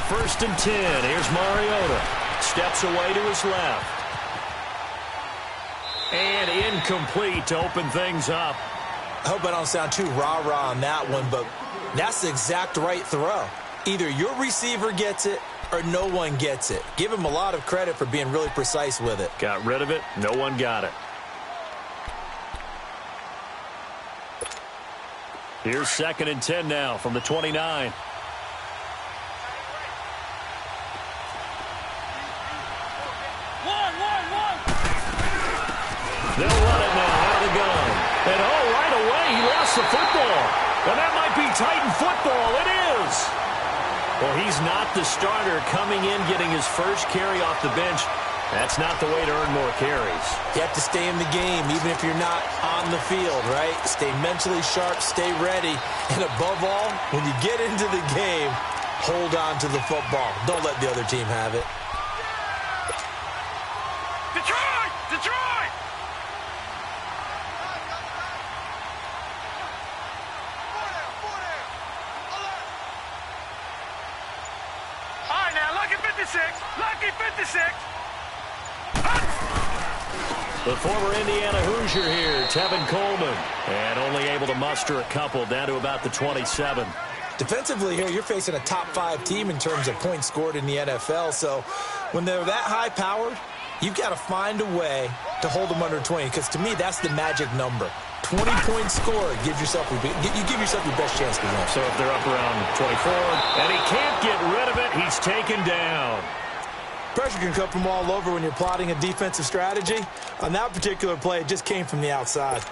1st and 10. Here's Mariota. Steps away to his left. And incomplete to open things up. I hope I don't sound too rah-rah on that one, but that's the exact right throw. Either your receiver gets it or no one gets it. Give him a lot of credit for being really precise with it. Got rid of it. No one got it. Here's 2nd and 10 now from the 29. They'll run it now out of the gun. And right away he lost the football. And that might be Titan football. It is. Well, he's not the starter coming in, getting his first carry off the bench. That's not the way to earn more carries. You have to stay in the game, even if you're not on the field, right? Stay mentally sharp, stay ready. And above all, when you get into the game, hold on to the football. Don't let the other team have it. Detroit! Detroit! All right, now, lucky 56. Lucky 56. The former Indiana Hoosier here, Tevin Coleman. And only able to muster a couple down to about the 27. Defensively here, you're facing a top 5 team in terms of points scored in the NFL. So when they're that high-powered, you've got to find a way to hold them under 20. Because to me, that's the magic number. 20 points scored, you give yourself your best chance to win. So if they're up around 24, and he can't get rid of it, he's taken down. Pressure can come from all over when you're plotting a defensive strategy. On that particular play, it just came from the outside.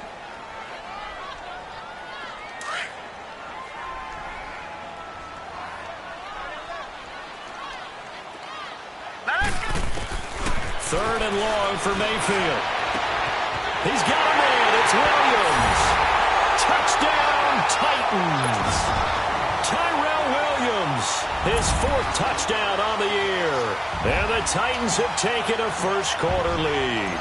Third and long for Mayfield. He's got a man. It's Williams. Touchdown, Titans. Tyrell Williams, his 4th touchdown on the year. And the Titans have taken a first-quarter lead.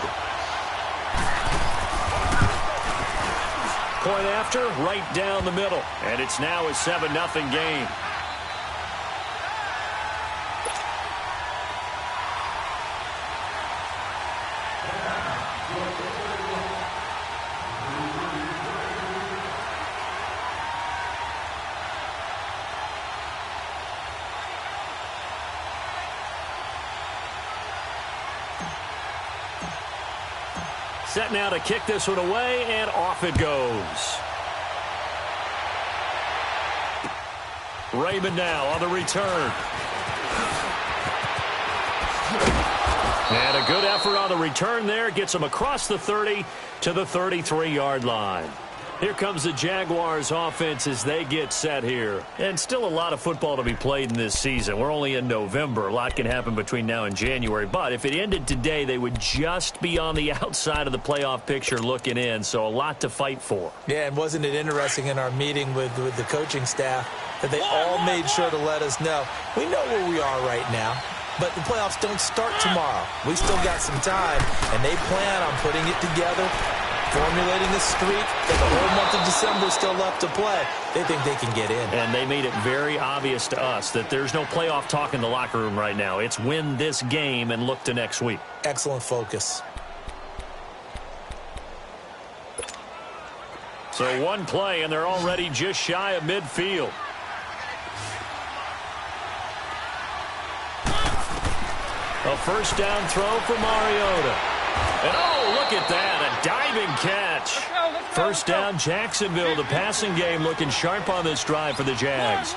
Point after, right down the middle. And it's now a 7-0 game. Set now to kick this one away, and off it goes. Raymond now on the return. And a good effort on the return there. Gets him across the 30 to the 33-yard line. Here comes the Jaguars offense as they get set here. And still a lot of football to be played in this season. We're only in November. A lot can happen between now and January. But if it ended today, they would just be on the outside of the playoff picture looking in. So a lot to fight for. Yeah, and wasn't it interesting in our meeting with the coaching staff that they all made sure to let us know. We know where we are right now. But the playoffs don't start tomorrow. We still got some time. And they plan on putting it together, formulating a streak, that the whole month of December is still left to play. They think they can get in. And they made it very obvious to us that there's no playoff talk in the locker room right now. It's win this game and look to next week. Excellent focus. So one play, and they're already just shy of midfield. A first down throw for Mariota. And look at that, a diving catch. First down, Jacksonville. The passing game looking sharp on this drive for the Jags.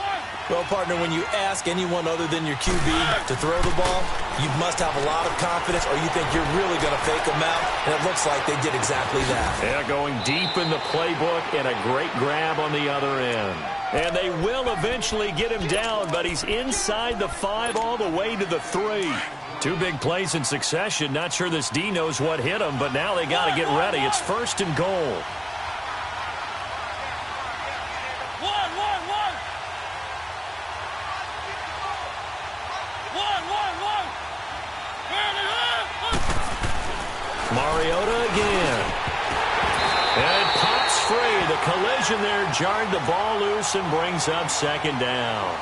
Well, partner, when you ask anyone other than your QB to throw the ball, you must have a lot of confidence, or you think you're really going to fake them out, and it looks like they did exactly that. Yeah, going deep in the playbook and a great grab on the other end. And they will eventually get him down, but he's inside the 5 all the way to the 3. 2 big plays in succession. Not sure this D knows what hit him, but now they got to get ready. It's 1st and goal. Mariota again. And it pops free. The collision there jarred the ball loose and brings up 2nd down.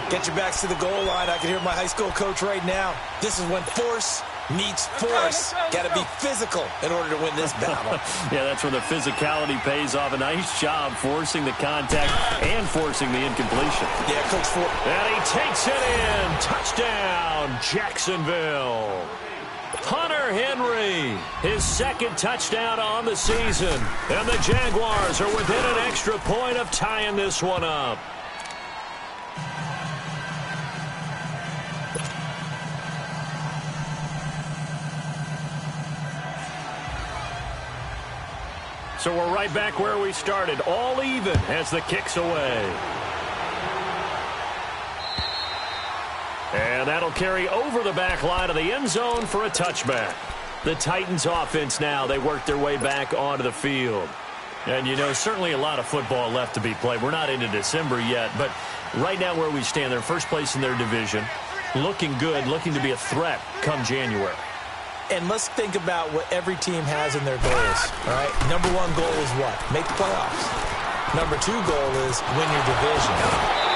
Get your backs to the goal line. I can hear my high school coach right now. This is when force meets force. Got to be physical in order to win this battle. Yeah, that's where the physicality pays off. A nice job forcing the contact and forcing the incompletion. Yeah, Coach Ford. And he takes it in. Touchdown, Jacksonville. Hunter Henry, his second touchdown on the season. And the Jaguars are within an extra point of tying this one up. So we're right back where we started, all even as the kick's away. And that'll carry over the back line of the end zone for a touchback. The Titans offense now, they work their way back onto the field. And, you know, certainly a lot of football left to be played. We're not into December yet, but right now where we stand, they're first place in their division. Looking good, looking to be a threat come January. And let's think about what every team has in their goals, all right? Number one goal is what? Make the playoffs. Number two goal is win your division.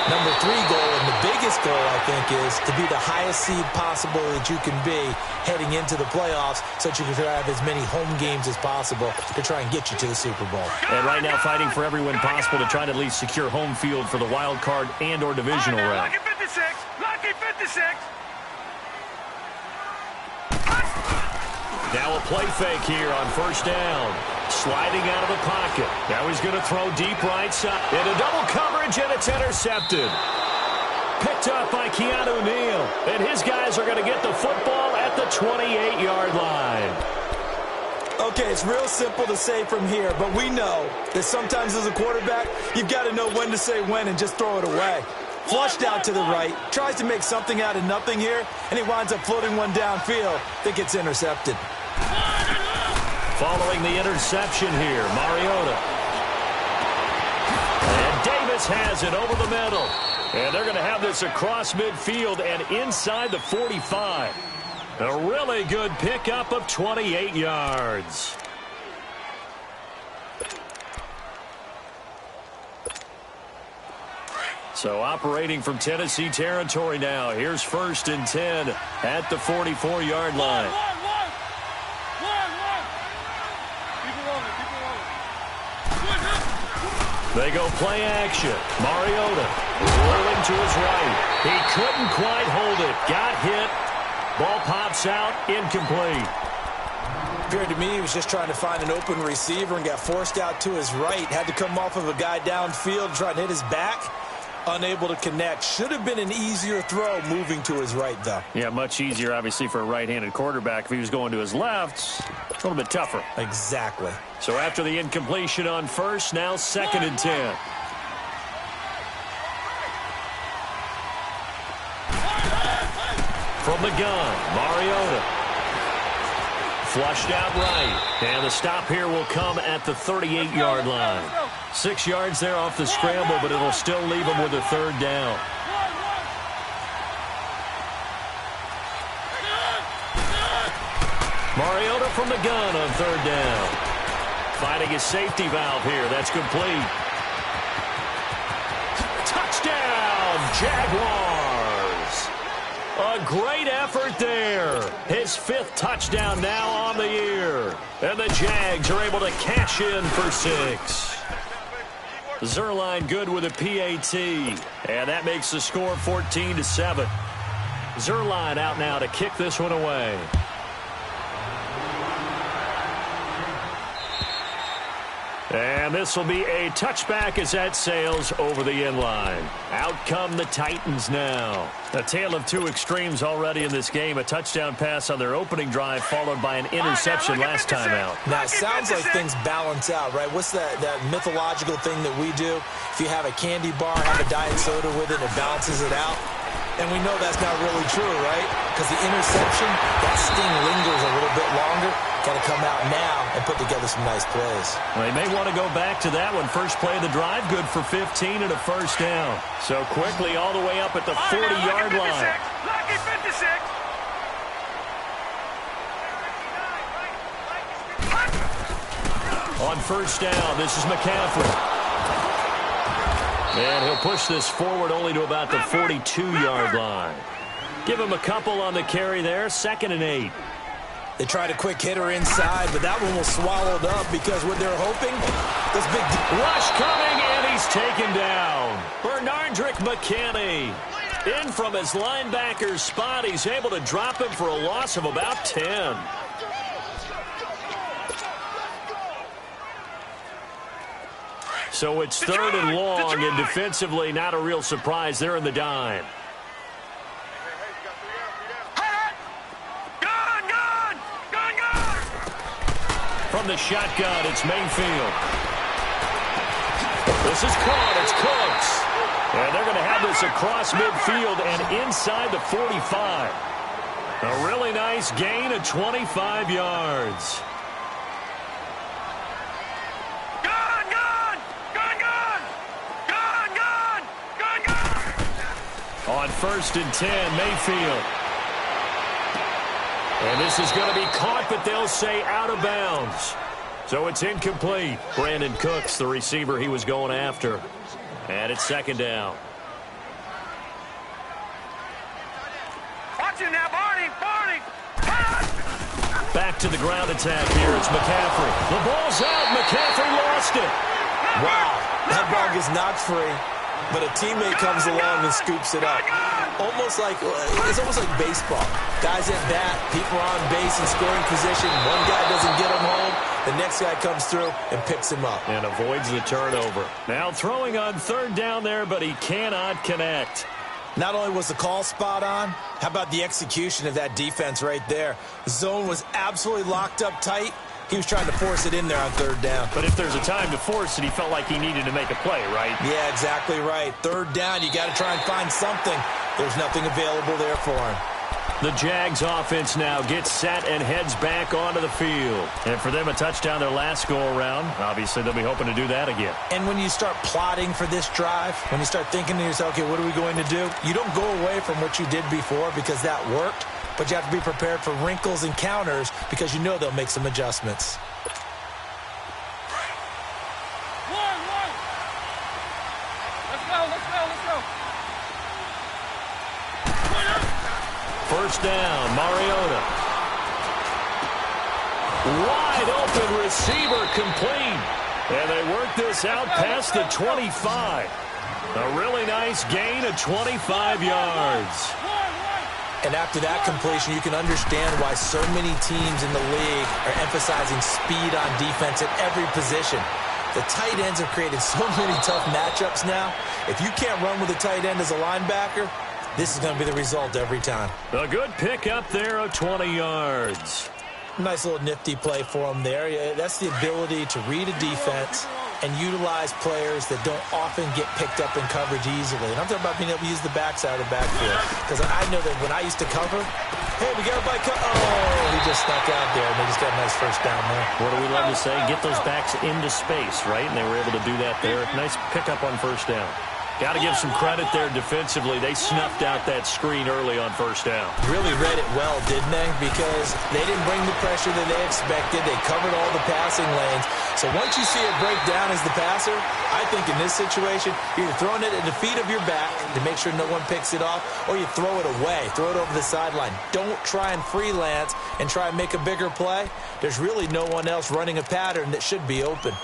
Number three goal, and the biggest goal, I think, is to be the highest seed possible that you can be heading into the playoffs so that you can have as many home games as possible to try and get you to the Super Bowl. And right now fighting for every win possible to try to at least secure home field for the wild card and or divisional round. Lucky 56. Lucky 56. Now a play fake here on first down. Sliding out of the pocket. Now he's going to throw deep right side. Into double coverage, and it's intercepted. Picked up by Keanu Neal. And his guys are going to get the football at the 28-yard line. Okay, it's real simple to say from here, but we know that sometimes as a quarterback, you've got to know when to say when and just throw it away. Flushed out to the right, tries to make something out of nothing here, and he winds up floating one downfield that gets intercepted. Following the interception here, Mariota. And Davis has it over the middle. And they're going to have this across midfield and inside the 45. A really good pickup of 28 yards. So operating from Tennessee territory now. Here's 1st and 10 at the 44-yard line. They go play action. Mariota rolling to his right. He couldn't quite hold it. Got hit. Ball pops out. Incomplete. Appeared to me he was just trying to find an open receiver and got forced out to his right. Had to come off of a guy downfield, trying to hit his back. Unable to connect. Should have been an easier throw moving to his right, though. Yeah, much easier, obviously, for a right-handed quarterback. If he was going to his left, a little bit tougher. Exactly. So after the incompletion on first, now 2nd and 10. From the gun, Mariota. Flushed out right. And the stop here will come at the 38-yard line. 6 yards there off the scramble, but it'll still leave them with a 3rd down. Mariota from the gun on 3rd down. Finding his safety valve here. That's complete. Touchdown, Jaguars. A great effort there. His 5th touchdown now on the year. And the Jags are able to cash in for 6. Zerline good with a PAT. And that makes the score 14-7. Zerline out now to kick this one away. And this will be a touchback as that sails over the end line. Out come the Titans now. A tale of two extremes already in this game. A touchdown pass on their opening drive followed by an interception last time out. Now, it sounds like things balance out, right? What's that mythological thing that we do? If you have a candy bar, have a diet soda with it, and it balances it out. And we know that's not really true, right? Because the interception, that sting lingers a little bit longer. Got to come out now and put together some nice plays. Well, they may want to go back to that one. First play of the drive, good for 15 and a 1st down. So quickly all the way up at the 40-yard line. Lucky 56. On 1st down, this is McCaffrey. And he'll push this forward only to about the 42-yard line. Give him a couple on the carry there, 2nd and 8. They tried a quick hitter inside, but that one was swallowed up because what they're hoping, this big rush coming, and he's taken down. Bernardrick McKinney in from his linebacker's spot. He's able to drop him for a loss of about 10. So it's 3rd and long, and defensively not a real surprise. They're in the dime. From the shotgun, it's Mayfield. This is caught. It's Cooks. And they're going to have this across midfield and inside the 45. A really nice gain of 25 yards. On 1st and 10, Mayfield. And this is going to be caught, but they'll say out of bounds. So it's incomplete. Brandon Cooks, the receiver he was going after. And it's 2nd down. Watch him now, Barney. Back to the ground attack here. It's McCaffrey. The ball's out. McCaffrey lost it. Wow, that ball gets knocked free, but a teammate comes along and scoops it up. It's almost like baseball. Guys at bat, people are on base in scoring position. One guy doesn't get him home. The next guy comes through and picks him up. And avoids the turnover. Now throwing on 3rd down there, but he cannot connect. Not only was the call spot on, how about the execution of that defense right there? The zone was absolutely locked up tight. He was trying to force it in there on 3rd down. But if there's a time to force it, he felt like he needed to make a play, right? Yeah, exactly right. 3rd down, you got to try and find something. There's nothing available there for him. The Jags offense now gets set and heads back onto the field. And for them, a touchdown their last go-around. Obviously, they'll be hoping to do that again. And when you start plotting for this drive, when you start thinking to yourself, okay, what are we going to do? You don't go away from what you did before because that worked. But you have to be prepared for wrinkles and counters because you know they'll make some adjustments. Let's go. 1st down, Mariota. Wide open receiver complete. And they work this out past the 25. A really nice gain of 25 yards. And after that completion, you can understand why so many teams in the league are emphasizing speed on defense at every position. The tight ends have created so many tough matchups now. If you can't run with a tight end as a linebacker, this is going to be the result every time. A good pick up there of 20 yards. Nice little nifty play for him there. Yeah, that's the ability to read a defense and utilize players that don't often get picked up in coverage easily. And I'm talking about being able to use the backside of the backfield. Because I know that when I used to cover, hey, we got a bike. Oh, he just snuck out there, and they just got a nice 1st down there. What do we love to say? Get those backs into space, right? And they were able to do that there. Nice pickup on 1st down. Got to give some credit there defensively. They snuffed out that screen early on 1st down. Really read it well, didn't they? Because they didn't bring the pressure that they expected. They covered all the passing lanes. So once you see it break down as the passer, I think in this situation, you're throwing it at the feet of your back to make sure no one picks it off, or you throw it away, throw it over the sideline. Don't try and freelance and try and make a bigger play. There's really no one else running a pattern that should be open.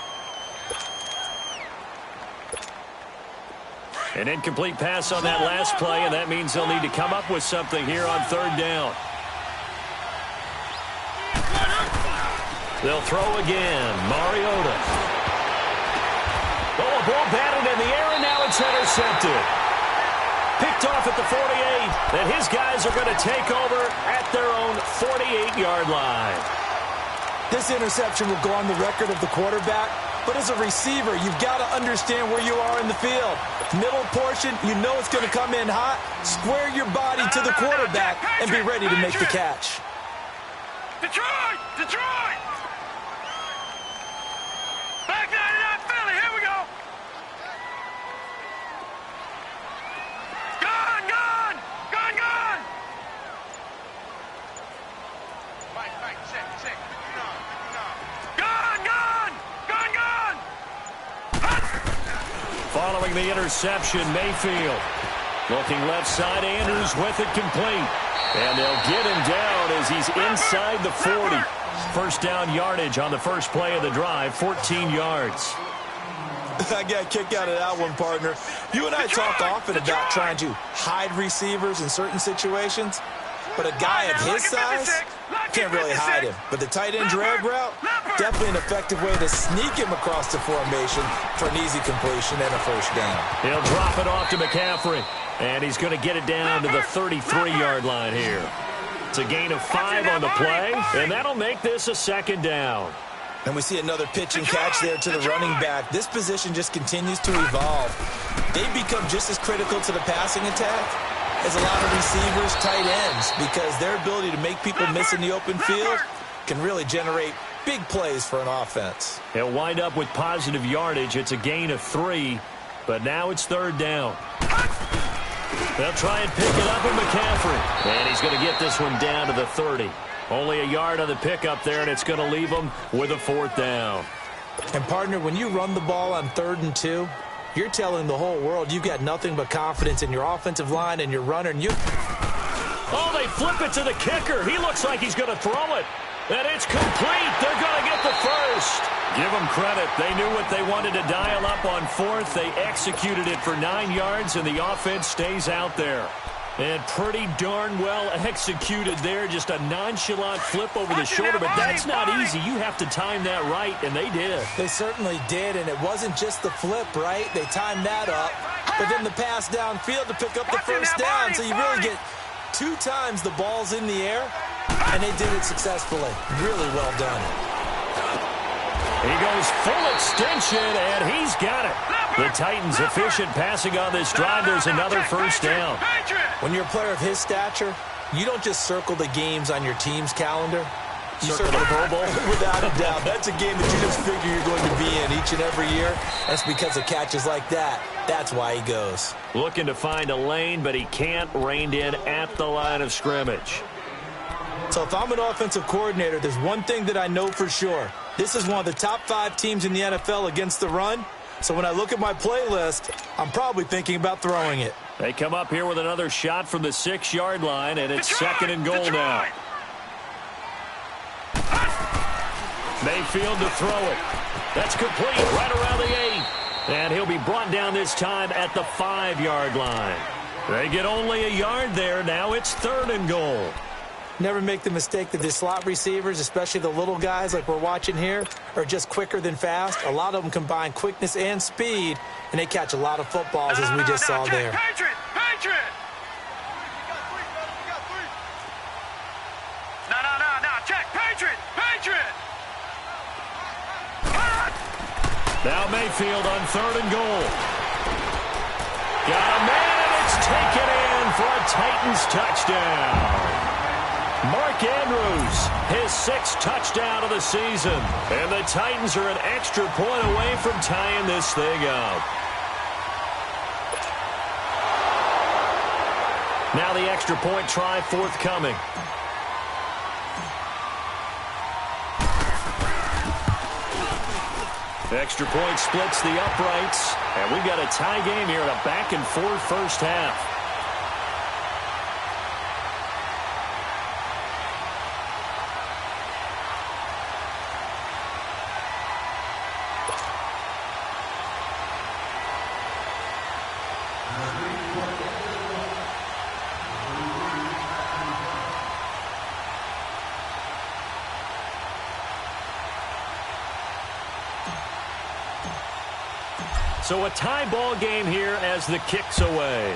An incomplete pass on that last play, and that means they'll need to come up with something here on 3rd down. They'll throw again. Mariota. Oh, a ball batted in the air, and now it's intercepted. Picked off at the 48, and his guys are going to take over at their own 48-yard line. This interception will go on the record of the quarterback, but as a receiver, you've got to understand where you are in the field. Middle portion, you know it's going to come in hot. Square your body to the quarterback and be ready to make the catch. Detroit! Back 99 Philly, here we go! Gone! Mike, check. Gone! Following the interception, Mayfield. Looking left side, Andrews with it complete. And they'll get him down as he's inside the 40. First down yardage on the first play of the drive, 14 yards. I got a kick out of that one, partner. You and I talk often about trying to hide receivers in certain situations, but a guy of his size can't really hide him. But the tight end drag route, definitely an effective way to sneak him across the formation for an easy completion and a first down. He'll drop it off to McCaffrey, and he's going to get it down to the 33-yard line here. It's a gain of 5 on the play, and that'll make this a second down. And we see another pitch and catch there to the running back. This position just continues to evolve. They become just as critical to the passing attack as a lot of receivers, tight ends, because their ability to make people miss in the open field can really generate big plays for an offense. He'll wind up with positive yardage. It's a gain of 3, but now it's third down. They'll try and pick it up with McCaffrey. And he's going to get this one down to the 30. Only a yard on the pickup there, and it's going to leave him with a fourth down. And, partner, when you run the ball on 3rd and 2, you're telling the whole world you've got nothing but confidence in your offensive line and your runner. And oh, they flip it to the kicker. He looks like he's going to throw it. And it's complete. They're going to get the first. Give them credit. They knew what they wanted to dial up on 4th. They executed it for 9 yards, and the offense stays out there. And pretty darn well executed there. Just a nonchalant flip over the shoulder. But that's not easy. You have to time that right, and they did. They certainly did, and it wasn't just the flip, right? They timed that up. But then the pass downfield to pick up the first down. So you really get 2 times the ball's in the air, and they did it successfully. Really well done. He goes full extension, and he's got it. The Titans efficient passing on this drive. There's another first down. When you're a player of his stature, you don't just circle the games on your team's calendar. You circle the Pro Bowl. Without a doubt. That's a game that you just figure you're going to be in each and every year. That's because of catches like that. That's why he goes. Looking to find a lane, but he can't. Reined in at the line of scrimmage. So if I'm an offensive coordinator, there's one thing that I know for sure. This is one of the top 5 teams in the NFL against the run. So when I look at my playlist, I'm probably thinking about throwing it. They come up here with another shot from the 6-yard line, and it's 2nd and goal now. Mayfield to throw it. That's complete right around the 8. And he'll be brought down this time at the 5-yard line. They get only a yard there. Now it's 3rd and goal. Never make the mistake that the slot receivers, especially the little guys like we're watching here, are just quicker than fast. A lot of them combine quickness and speed, and they catch a lot of footballs, as we just saw there. Patriot! No, check! Patriot! Now Mayfield on 3rd and goal. Got a man, and it's taken in for a Titans touchdown. Mark Andrews, his 6th touchdown of the season. And the Titans are an extra point away from tying this thing up. Now the extra point try forthcoming. Extra point splits the uprights. And we've got a tie game here in a back-and-forth first half. So a tie ball game here as the kick's away.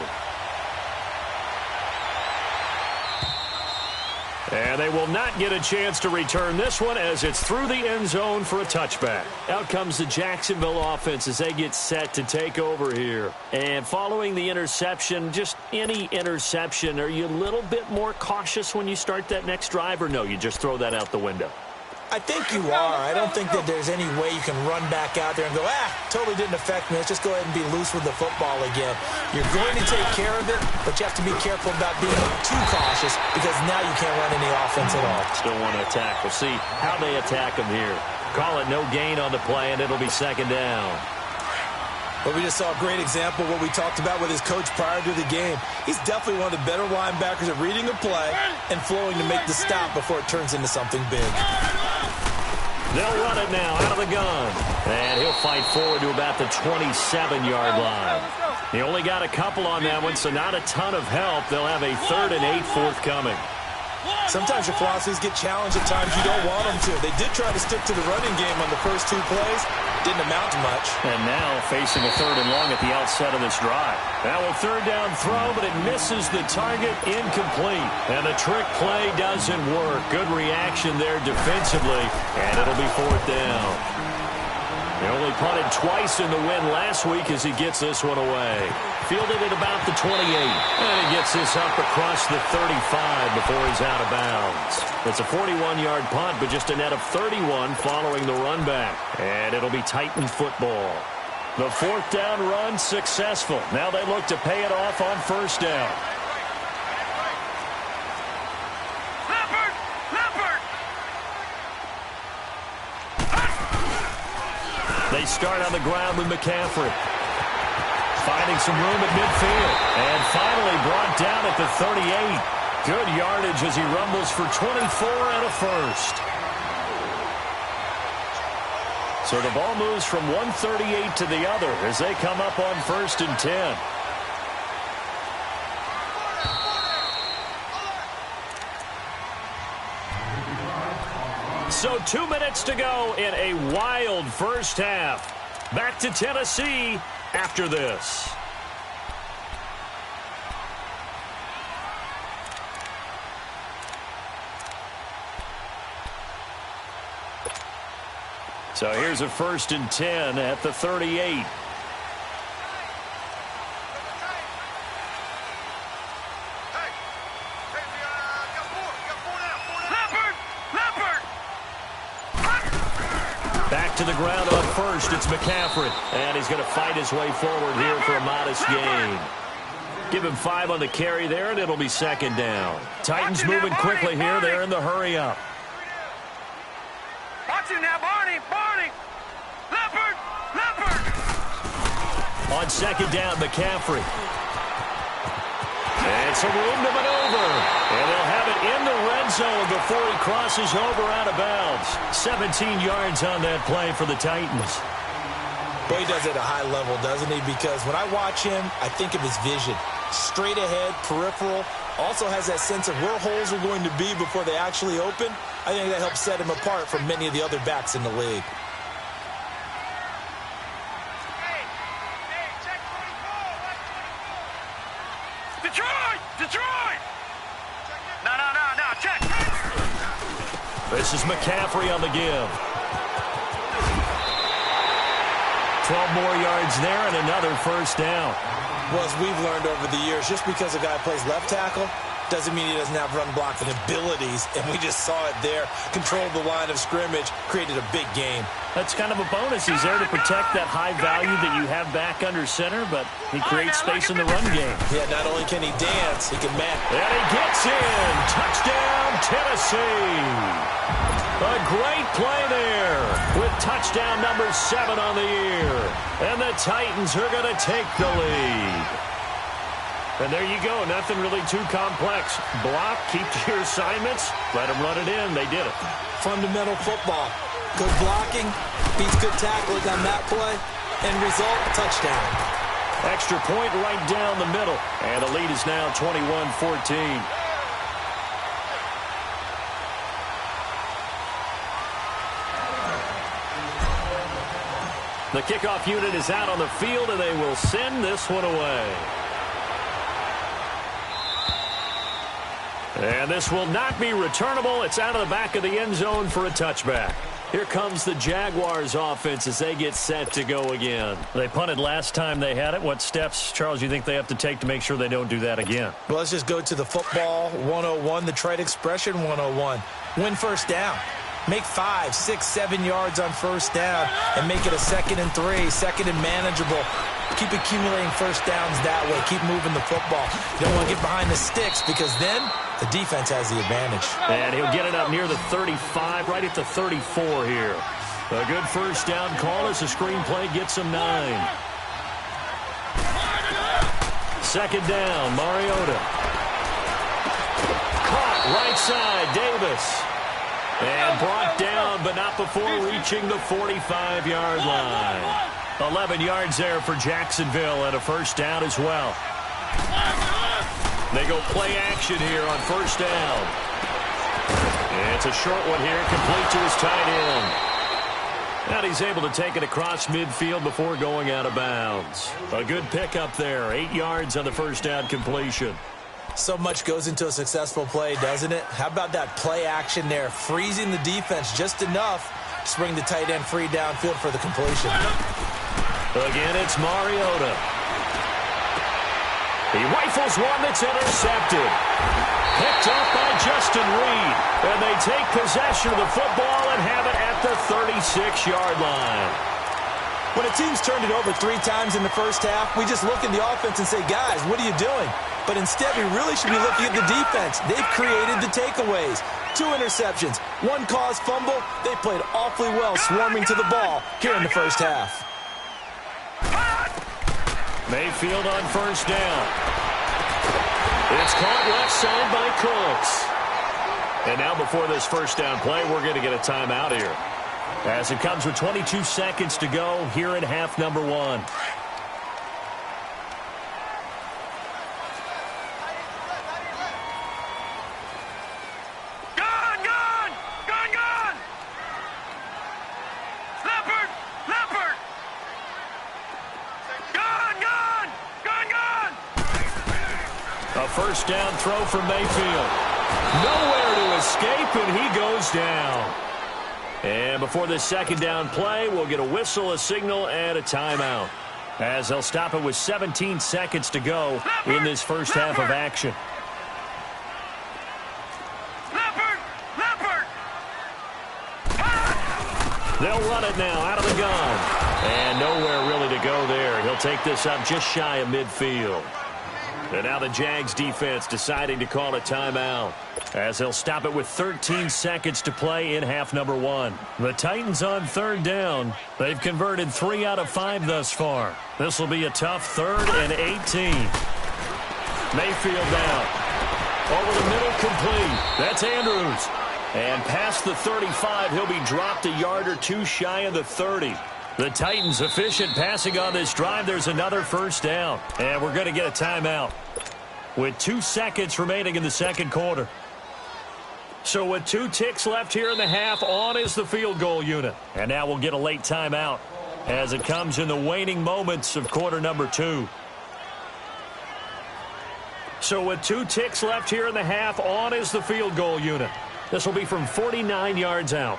And they will not get a chance to return this one as it's through the end zone for a touchback. Out comes the Jacksonville offense as they get set to take over here. And following the interception, just any interception, are you a little bit more cautious when you start that next drive, or no, you just throw that out the window? I think you are. I don't think that there's any way you can run back out there and go, totally didn't affect me. Let's just go ahead and be loose with the football again. You're going to take care of it, but you have to be careful about being too cautious because now you can't run any offense at all. Still want to attack. We'll see how they attack them here. Call it no gain on the play, and it'll be 2nd down. Well, we just saw a great example of what we talked about with his coach prior to the game. He's definitely one of the better linebackers at reading a play and flowing to make the stop before it turns into something big. They'll run it now out of the gun. And he'll fight forward to about the 27-yard line. He only got a couple on that one, so not a ton of help. They'll have a 3rd and 8 forthcoming. Sometimes your philosophies get challenged at times you don't want them to. They did try to stick to the running game on the first 2 plays. Didn't amount to much. And now facing a 3rd and long at the outset of this drive. Now a 3rd down throw, but it misses the target, incomplete. And the trick play doesn't work. Good reaction there defensively, and it'll be 4th down. They only punted twice in the win last week as he gets this one away. Fielded at about the 28. And he gets this up across the 35 before he's out of bounds. It's a 41-yard punt, but just a net of 31 following the run back. And it'll be Titan football. The 4th down run successful. Now they look to pay it off on 1st down. They start on the ground with McCaffrey. Finding some room at midfield. And finally brought down at the 38. Good yardage as he rumbles for 24 and a first. So the ball moves from 138 to the other as they come up on 1st and 10. So 2 minutes to go in a wild first half. Back to Tennessee after this. So here's a 1st and 10 at the 38. Back to the ground on 1st. It's McCaffrey. And he's going to fight his way forward here for a modest gain. Give him 5 on the carry there, and it'll be 2nd down. Titans moving quickly here. They're in the hurry up. Watch him now, Barney. Leopard. On 2nd down, McCaffrey. And some room to maneuver. And they'll have it in the red zone before he crosses over out of bounds. 17 yards on that play for the Titans. Well, he does it at a high level, doesn't he? Because when I watch him, I think of his vision. Straight ahead, peripheral. Also has that sense of where holes are going to be before they actually open. I think that helps set him apart from many of the other backs in the league. Detroit! No, check. This is McCaffrey on the give. 12 more yards there and another 1st down. Well, as we've learned over the years, just because a guy plays left tackle doesn't mean he doesn't have run blocking abilities, and we just saw it there. Controlled the line of scrimmage, created a big game. That's kind of a bonus. He's there to protect that high value that you have back under center, but he creates space in the run game. Yeah, not only can he dance, he can match. And he gets in. Touchdown, Tennessee. A great play there with touchdown number 7 on the year. And the Titans are going to take the lead. And there you go. Nothing really too complex. Block, keep to your assignments, let them run it in. They did it. Fundamental football. Good blocking, beats good tackling on that play, and result, touchdown. Extra point right down the middle. And the lead is now 21-14. The kickoff unit is out on the field, and they will send this one away. And this will not be returnable. It's out of the back of the end zone for a touchback. Here comes the Jaguars offense as they get set to go again. They punted last time they had it. What steps, Charles, you think they have to take to make sure they don't do that again? Well, let's just go to the football 101, the trade expression 101. Win 1st down. Make 5, 6, 7 yards on 1st down and make it a 2nd and 3, 2nd and manageable. Keep accumulating 1st downs that way. Keep moving the football. You don't want to get behind the sticks because then the defense has the advantage. And he'll get it up near the 35, right at the 34 here. A good 1st down call as the screenplay gets him 9. Second down, Mariota. Caught right side, Davis. And brought down, but not before reaching the 45-yard line. 11 yards there for Jacksonville and a first down as well. They go play action here on first down. And it's a short one here, complete to his tight end. And he's able to take it across midfield before going out of bounds. A good pickup there, 8 yards on the first down completion. So much goes into a successful play, doesn't it? How about that play action there, freezing the defense just enough to bring the tight end free downfield for the completion. Again, it's Mariota. He rifles one that's intercepted. Picked up by Justin Reed. And they take possession of the football and have it at the 36-yard line. When a team's turned it over 3 times in the first half, we just look at the offense and say, guys, what are you doing? But instead, we really should be looking at the defense. They've created the takeaways. 2 interceptions, 1 caused fumble. They played awfully well swarming to the ball here in the first half. Mayfield on first down. It's caught left side by Cooks. And now before this first down play, we're going to get a timeout here. As it comes with 22 seconds to go here in half number 1. First down throw from Mayfield. Nowhere to escape, and he goes down. And before this second down play, we'll get a whistle, a signal, and a timeout. As they'll stop it with 17 seconds to go in this first half of action. They'll run it now out of the gun. And nowhere really to go there. He'll take this up just shy of midfield. And now the Jags defense deciding to call a timeout as they'll stop it with 13 seconds to play in half number 1. The Titans on third down. They've converted 3 out of 5 thus far. This will be a tough 3rd and 18. Mayfield down. Over the middle, complete. That's Andrews. And past the 35, he'll be dropped a yard or 2 shy of the 30. The Titans efficient passing on this drive. There's another first down. And we're going to get a timeout with 2 seconds remaining in the second quarter. So with 2 ticks left here in the half, on is the field goal unit. And now we'll get a late timeout as it comes in the waning moments of quarter number 2. So with 2 ticks left here in the half, on is the field goal unit. This will be from 49 yards out.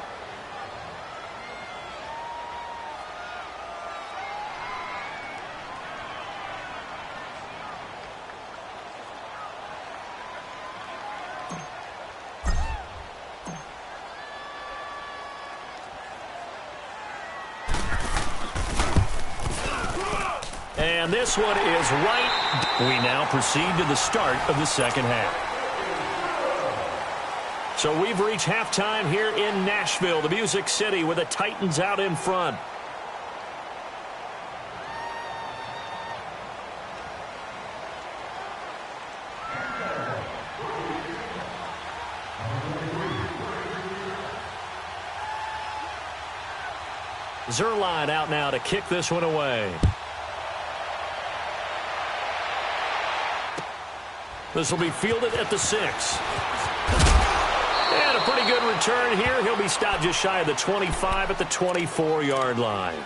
And this one is right. We now proceed to the start of the second half. So we've reached halftime here in Nashville, the Music City, with the Titans out in front. Zerline out now to kick this one away. This will be fielded at the 6. And a pretty good return here. He'll be stopped just shy of the 25 at the 24-yard line.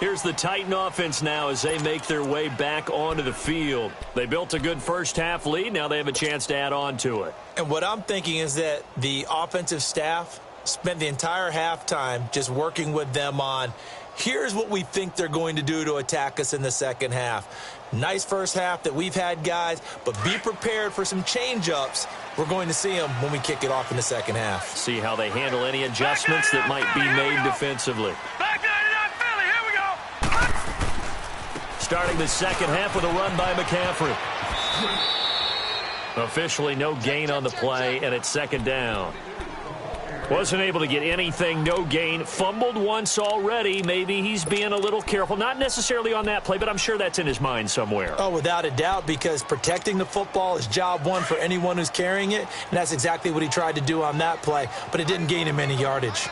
Here's the Titan offense now as they make their way back onto the field. They built a good first half lead. Now they have a chance to add on to it. And what I'm thinking is that the offensive staff spent the entire halftime just working with them on, here's what we think they're going to do to attack us in the second half. Nice first half that we've had, guys, but be prepared for some change-ups. We're going to see them when we kick it off in the second half. See how they handle any adjustments that might be made defensively. Back 99 Philly, here we go. Starting the second half with a run by McCaffrey. Officially no gain on the play, and it's second down. Wasn't able to get anything, no gain. Fumbled once already. Maybe he's being a little careful. Not necessarily on that play, but I'm sure that's in his mind somewhere. Oh, without a doubt, because protecting the football is job one for anyone who's carrying it, and that's exactly what he tried to do on that play, but it didn't gain him any yardage.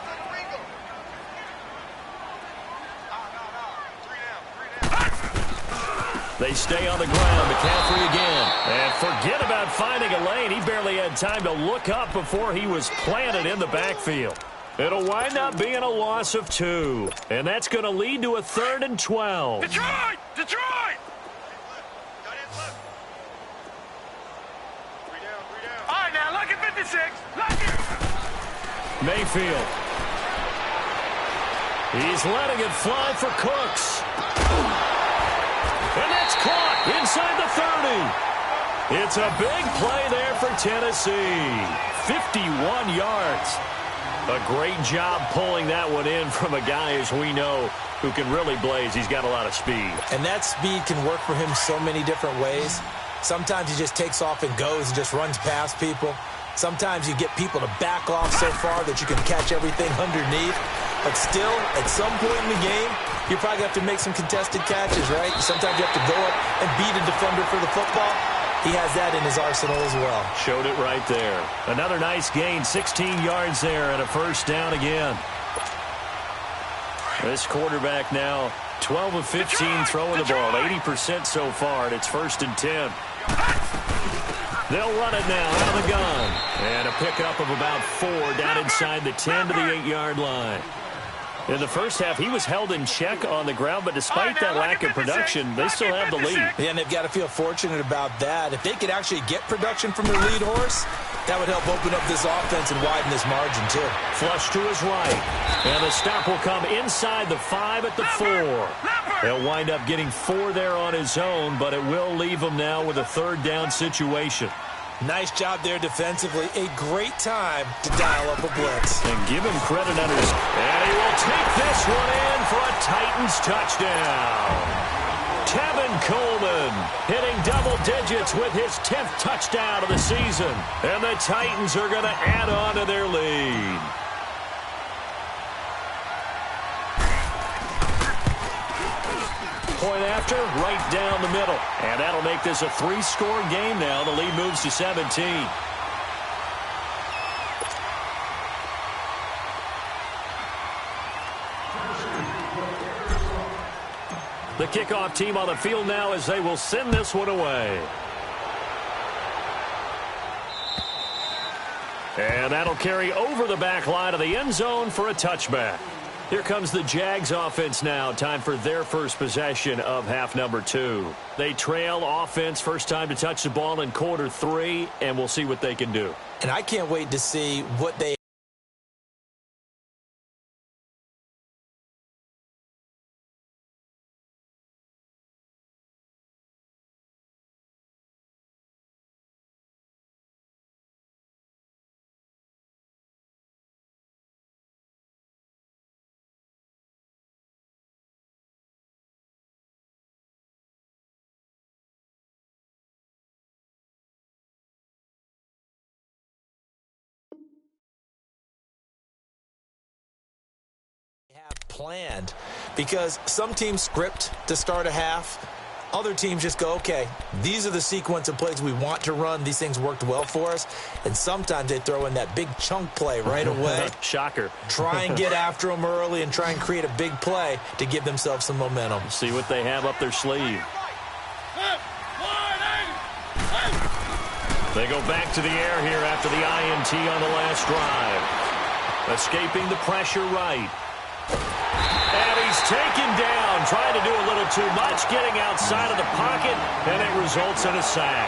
They stay on the ground. McCaffrey again. And forget about finding a lane. He barely had time to look up before he was planted in the backfield. It'll wind up being a loss of 2. And that's going to lead to a 3rd and 12. Detroit! Detroit! All right, now, lucky 56. Lucky. Mayfield. He's letting it fly for Cooks. And that's caught inside the 30. It's a big play there for Tennessee. 51 yards. A great job pulling that one in from a guy, as we know, who can really blaze. He's got a lot of speed. And that speed can work for him so many different ways. Sometimes he just takes off and goes and just runs past people. Sometimes you get people to back off so far that you can catch everything underneath. But still, at some point in the game, you probably have to make some contested catches, right? Sometimes you have to go up and beat a defender for the football. He has that in his arsenal as well. Showed it right there. Another nice gain, 16 yards there, and a 1st down again. This quarterback now 12 of 15 throwing the ball, 80% so far, and it's 1st and 10. They'll run it now out of the gun. And a pickup of about 4 down inside the 10 to the 8-yard line. In the first half, he was held in check on the ground, but despite that lack of production, they still have the lead. Yeah, and they've got to feel fortunate about that. If they could actually get production from their lead horse, that would help open up this offense and widen this margin, too. Flush to his right. And the stop will come inside the 5 at the 4. They'll wind up getting 4 there on his own, but it will leave him now with a 3rd down situation. Nice job there defensively. A great time to dial up a blitz. And give him credit under his... And he will take this one in for a Titans touchdown. Tevin Coleman hitting double digits with his 10th touchdown of the season. And the Titans are going to add on to their lead. Point after, right down the middle. And that'll make this a 3-score game now. The lead moves to 17. The kickoff team on the field now as they will send this one away. And that'll carry over the back line of the end zone for a touchback. Here comes the Jags offense now. Time for their first possession of half number 2. They trail offense, first time to touch the ball in quarter 3, and we'll see what they can do. And I can't wait to see what they have planned, because some teams script to start a half. Other teams just go, okay, these are the sequence of plays we want to run. These things worked well for us. And sometimes they throw in that big chunk play right away. Shocker. Try and get after them early and try and create a big play to give themselves some momentum. See what they have up their sleeve. They go back to the air here after the INT on the last drive. Escaping the pressure right. And he's taken down, trying to do a little too much, getting outside of the pocket, and it results in a sack.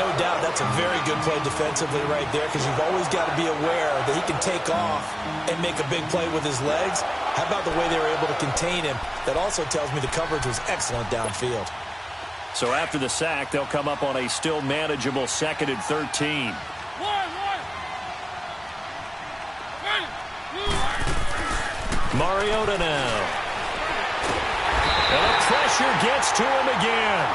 No doubt that's a very good play defensively right there, because you've always got to be aware that he can take off and make a big play with his legs. How about the way they were able to contain him? That also tells me the coverage was excellent downfield. So after the sack, they'll come up on a still manageable 2nd and 13. Mariota now. And the pressure gets to him again.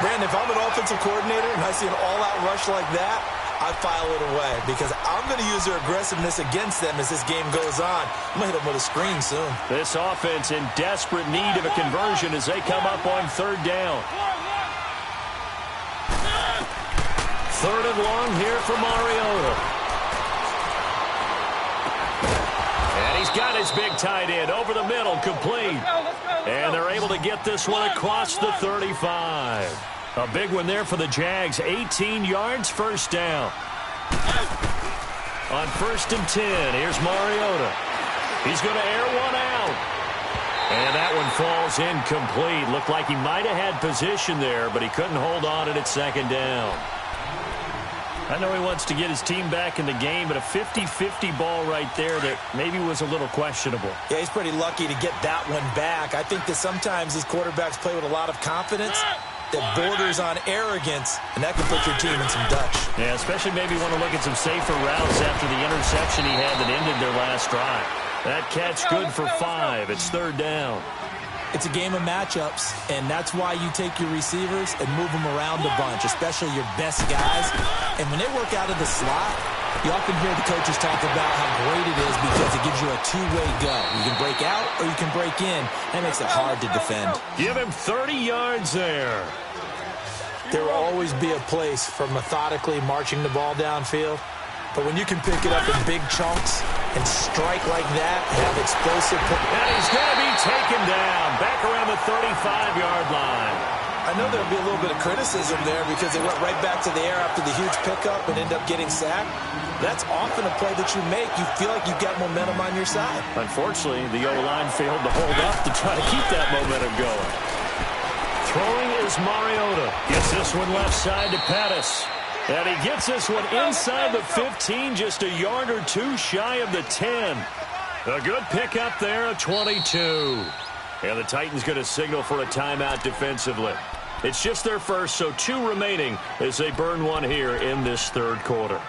Brandon, if I'm an offensive coordinator and I see an all-out rush like that, I file it away, because I'm going to use their aggressiveness against them as this game goes on. I'm going to hit them with a screen soon. This offense in desperate need of a conversion as they come up on third down. Third and long here for Mariota. And he's got his big tight end over the middle, complete. And they're able to get this one across the 35. A big one there for the Jags. 18 yards, first down. On 1st and 10, here's Mariota. He's going to air one out. And that one falls incomplete. Looked like he might have had position there, but he couldn't hold on at second down. I know he wants to get his team back in the game, but a 50-50 ball right there that maybe was a little questionable. Yeah, he's pretty lucky to get that one back. I think that sometimes these quarterbacks play with a lot of confidence that borders on arrogance, and that can put your team in some Dutch. Yeah, especially maybe want to look at some safer routes after the interception he had that ended their last drive. That catch good for 5. It's third down. It's a game of matchups, and that's why you take your receivers and move them around a bunch, especially your best guys. And when they work out of the slot, you often hear the coaches talk about how great it is because it gives you a two-way go. You can break out or you can break in. That makes it hard to defend. Give him 30 yards there. There will always be a place for methodically marching the ball downfield. But when you can pick it up in big chunks and strike like that, have explosive... And he's going to be taken down back around the 35-yard line. I know there'll be a little bit of criticism there because they went right back to the air after the huge pickup and end up getting sacked. That's often a play that you make. You feel like you've got momentum on your side. Unfortunately, the O-line failed to hold up to try to keep that momentum going. Throwing is Mariota. Gets this one left side to Pettis. And he gets this one inside the 15, just a yard or two shy of the 10. A good pickup there, a 22. And the Titans going to signal for a timeout defensively. It's just their first, so 2 remaining as they burn one here in this third quarter.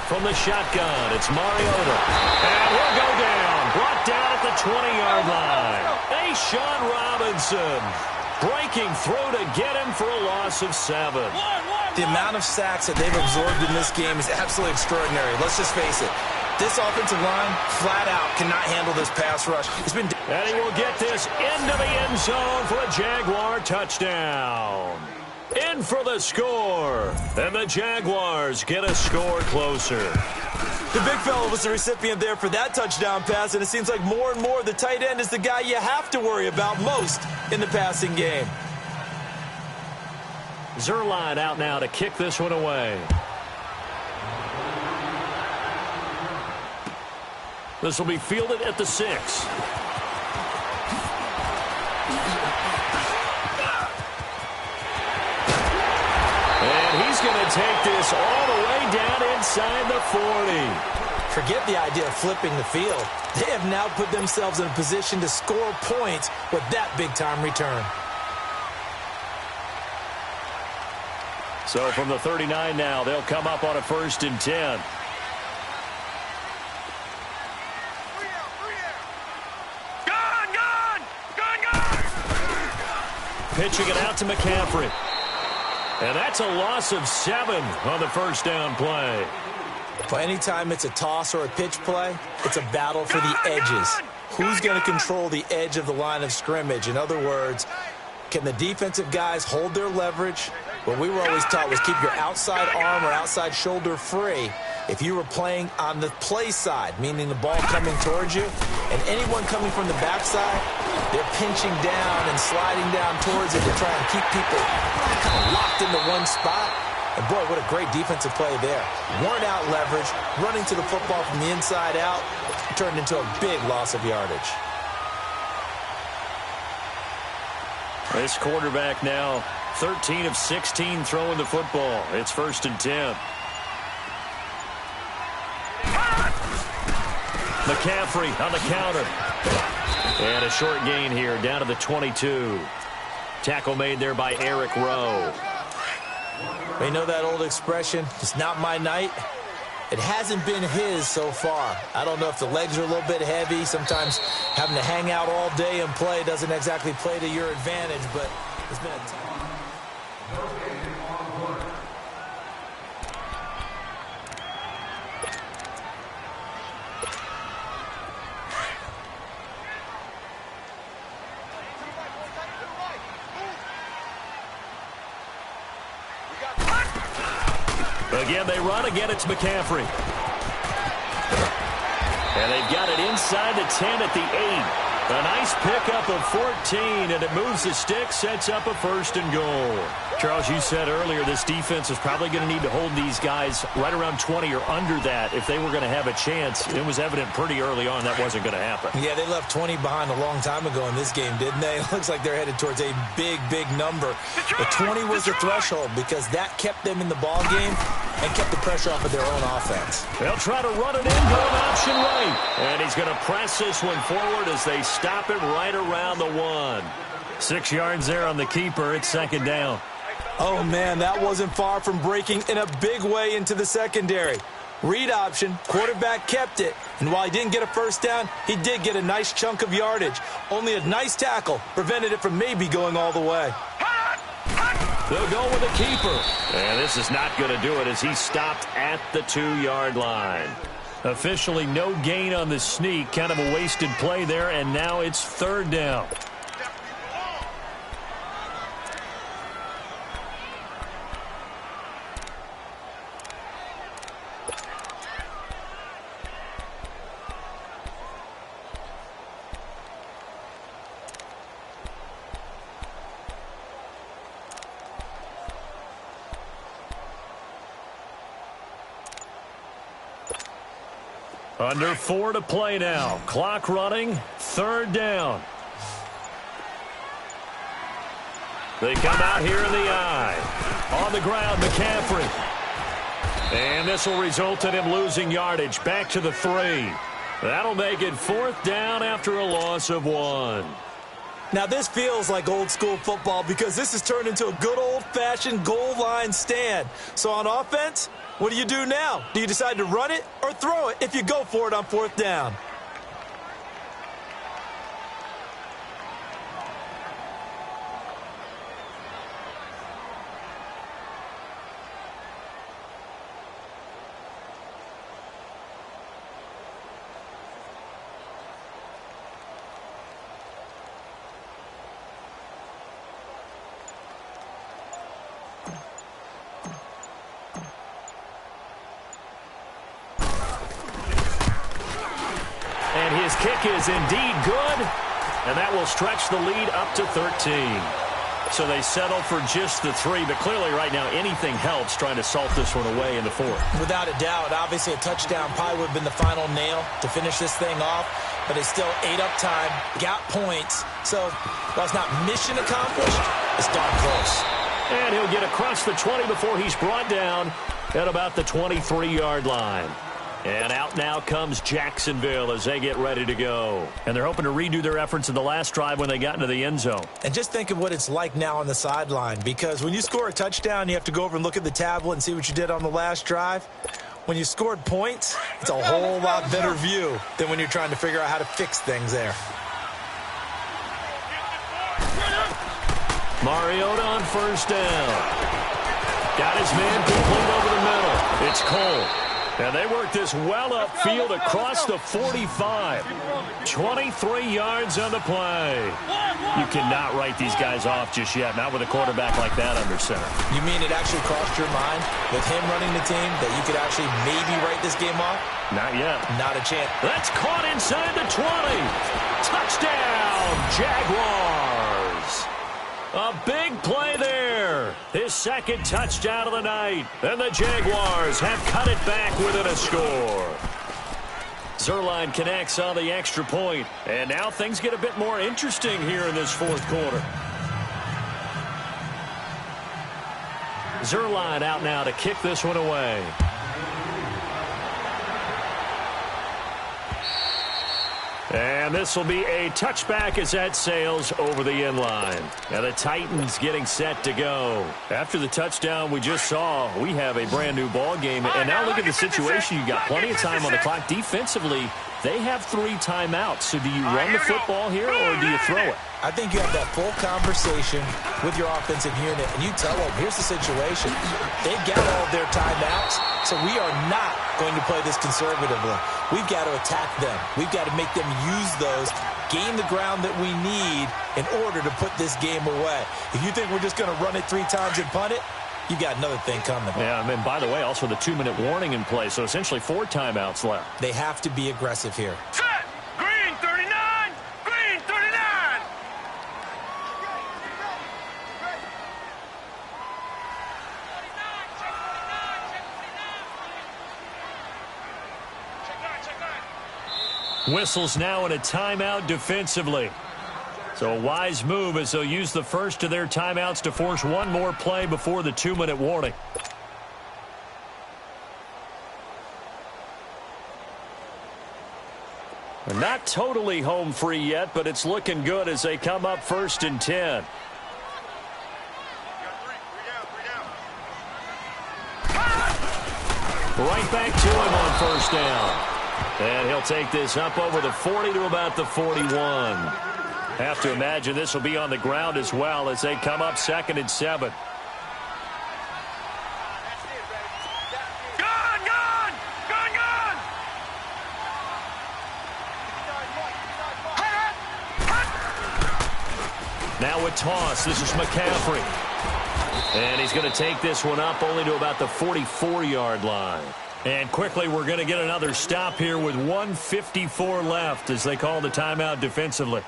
From the shotgun, it's Mariota. And he'll go down. Brought down at the 20-yard line. Sean Robinson breaking through to get him for a loss of 7. The amount of sacks that they've absorbed in this game is absolutely extraordinary. Let's just face it. This offensive line, flat out, cannot handle this pass rush. And he will get this into the end zone for a Jaguar touchdown. In for the score. And the Jaguars get a score closer. The big fella was the recipient there for that touchdown pass, and it seems like more and more the tight end is the guy you have to worry about most in the passing game. Zerline out now to kick this one away. This will be fielded at the 6. And he's going to take this all the way down inside the 40. Forget the idea of flipping the field. They have now put themselves in a position to score points with that big-time return. So from the 39 now, they'll come up on a 1st and 10. Pitching it out to McCaffrey. And that's a loss of 7 on the first down play. But anytime it's a toss or a pitch play, it's a battle for the edges. Who's going to control the edge of the line of scrimmage? In other words, can the defensive guys hold their leverage? What we were always taught was keep your outside arm or outside shoulder free. If you were playing on the play side, meaning the ball coming towards you, and anyone coming from the backside, they're pinching down and sliding down towards it to try and keep people kind of locked into one spot. And boy, what a great defensive play there. Worn out leverage, running to the football from the inside out, turned into a big loss of yardage. This quarterback now 13 of 16 throwing the football. It's 1st and 10. McCaffrey on the counter. And a short gain here down to the 22. Tackle made there by Eric Rowe. We know that old expression, it's not my night. It hasn't been his so far. I don't know if the legs are a little bit heavy. Sometimes having to hang out all day and play doesn't exactly play to your advantage, but it's been a tough. Again, they run. Again, it's McCaffrey. And they've got it inside the 10 at the 8. A nice pickup of 14, and it moves the stick, sets up a 1st and goal. Charles, you said earlier this defense is probably going to need to hold these guys right around 20 or under that if they were going to have a chance. It was evident pretty early on that wasn't going to happen. Yeah, they left 20 behind a long time ago in this game, didn't they? It looks like they're headed towards a big, big number. The 20 was the threshold because that kept them in the ball game and kept the pressure off of their own offense. They'll try to run it in, going option right. And he's going to press this one forward as they stop it right around the 1. 6 yards there on the keeper. It's 2nd down. Oh, man, that wasn't far from breaking in a big way into the secondary. Read option, quarterback kept it. And while he didn't get a 1st down, he did get a nice chunk of yardage. Only a nice tackle prevented it from maybe going all the way. They'll go with the keeper. And this is not going to do it as he stopped at the 2-yard line. Officially no gain on the sneak. Kind of a wasted play there, and now it's 3rd down. Under 4 to play now. Clock running. 3rd down. They come out here in the eye. On the ground, McCaffrey. And this will result in him losing yardage. Back to the 3. That'll make it 4th down after a loss of 1. Now, this feels like old school football because this has turned into a good old-fashioned goal line stand. So on offense, what do you do now? Do you decide to run it or throw it if you go for it on 4th down? And his kick is indeed good, and that will stretch the lead up to 13. So they settle for just the 3, but clearly right now anything helps trying to salt this one away in the 4th. Without a doubt, obviously a touchdown probably would have been the final nail to finish this thing off, but it's still 8 up time, got points. So while it's not mission accomplished, it's darn close. And he'll get across the 20 before he's brought down at about the 23-yard line. And out now comes Jacksonville as they get ready to go. And they're hoping to redo their efforts in the last drive when they got into the end zone. And just think of what it's like now on the sideline, because when you score a touchdown, you have to go over and look at the tablet and see what you did on the last drive. When you scored points, it's a whole lot better view than when you're trying to figure out how to fix things there. Mariota on 1st down. Got his man complete over the middle. It's Cole. And they work this well upfield across the 45. 23 yards on the play. You cannot write these guys off just yet, not with a quarterback like that under center. You mean it actually crossed your mind with him running the team that you could actually maybe write this game off? Not yet. Not a chance. That's caught inside the 20. Touchdown, Jaguars. A big play there. His 2nd touchdown of the night. And the Jaguars have cut it back within a score. Zerline connects on the extra point. And now things get a bit more interesting here in this 4th quarter. Zerline out now to kick this one away. And And this will be a touchback as that sails over the inline. Now the Titans getting set to go. After the touchdown we just saw, we have a brand new ball game. And now look at the situation. You got plenty of time on the clock. Defensively, they have 3 timeouts. So do you run the football here or do you throw it? I think you have that full conversation with your offensive unit, and you tell them, here's the situation. They've got all of their timeouts, so we are not going to play this conservatively. We've got to attack them. We've got to make them use those, gain the ground that we need in order to put this game away. If you think we're just going to run it 3 times and punt it, you got another thing coming. Yeah, and by the way, also the 2-minute warning in play, so essentially 4 timeouts left. They have to be aggressive here. Set! Green 39! Green 39! Whistles now in a timeout defensively. So a wise move as they'll use the first of their timeouts to force one more play before the 2-minute warning. Not totally home free yet, but it's looking good as they come up 1st and 10. Right back to him on 1st down. And he'll take this up over the 40 to about the 41. Have to imagine this will be on the ground as well as they come up 2nd and 7. Now a toss. This is McCaffrey. And he's going to take this one up only to about the 44-yard line. And quickly we're going to get another stop here with 1:54 left as they call the timeout defensively.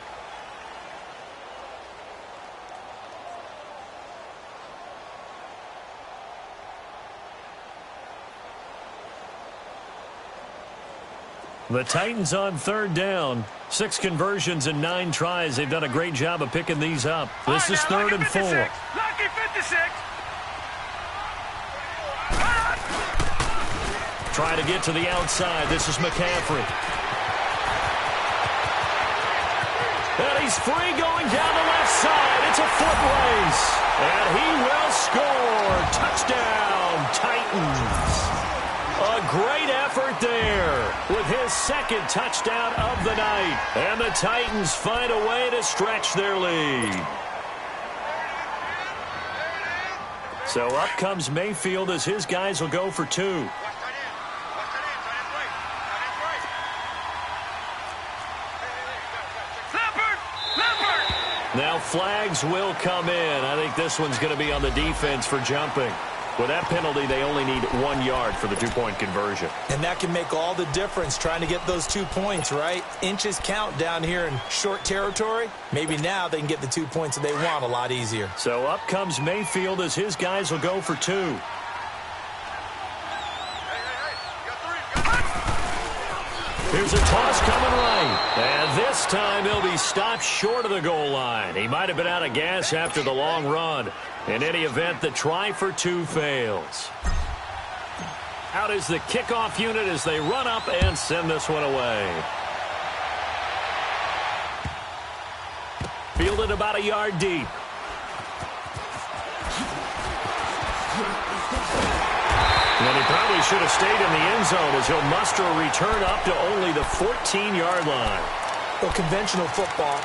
The Titans on 3rd down. 6 conversions and 9 tries. They've done a great job of picking these up. This is 3rd and 4. Lucky 56. Try to get to the outside. This is McCaffrey. And he's free going down the left side. It's a foot race. And he will score. Touchdown, Titans. A great effort there with his 2nd touchdown of the night. And the Titans find a way to stretch their lead. So up comes Mayfield as his guys will go for 2. Now flags will come in. I think this one's going to be on the defense for jumping. With that penalty, they only need 1 yard for the 2-point conversion. And that can make all the difference trying to get those 2 points, right? Inches count down here in short territory. Maybe now they can get the 2 points that they want a lot easier. So up comes Mayfield as his guys will go for 2. Here's a toss coming right. And this time he'll be stopped short of the goal line. He might have been out of gas after the long run. In any event, the try for 2 fails. Out is the kickoff unit as they run up and send this one away. Fielded about a yard deep. And he probably should have stayed in the end zone as he'll muster a return up to only the 14-yard line. Well, conventional football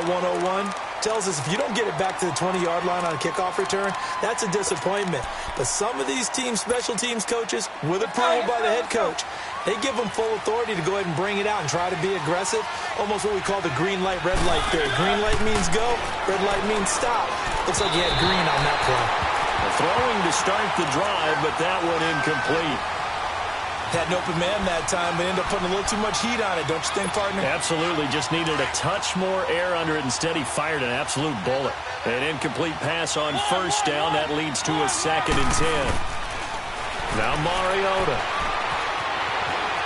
101, tells us if you don't get it back to the 20-yard line on a kickoff return, that's a disappointment. But some of these teams, special teams coaches, with approval by the head coach, they give them full authority to go ahead and bring it out and try to be aggressive. Almost what we call the green light, red light theory. Green light means go, red light means stop. Looks like he had green on that play. Throwing to start the drive, but that one incomplete. Had an open man that time, but ended up putting a little too much heat on it, don't you think, partner? Absolutely. Just needed a touch more air under it. Instead, he fired an absolute bullet. An incomplete pass on 1st down. That leads to a 2nd and 10. Now Mariota.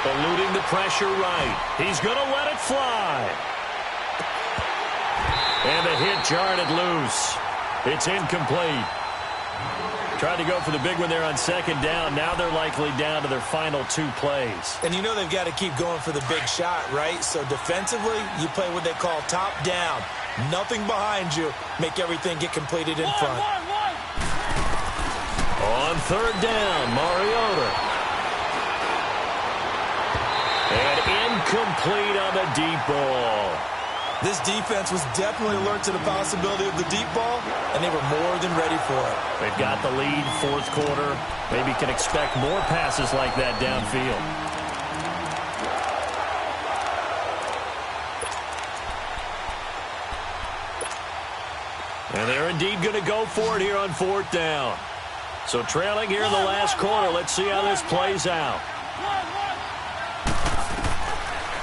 Eluding the pressure right. He's going to let it fly. And the hit jarred it loose. It's incomplete. Tried to go for the big one there on second down. Now they're likely down to their final 2 plays. And you know they've got to keep going for the big shot, right? So defensively, you play what they call top down. Nothing behind you. Make everything get completed in front. On third down, Mariota. And incomplete on the deep ball. This defense was definitely alert to the possibility of the deep ball, and they were more than ready for it. They've got the lead, fourth quarter. Maybe can expect more passes like that downfield. And they're indeed going to go for it here on fourth down. So trailing here in the last quarter. Let's see how this plays out.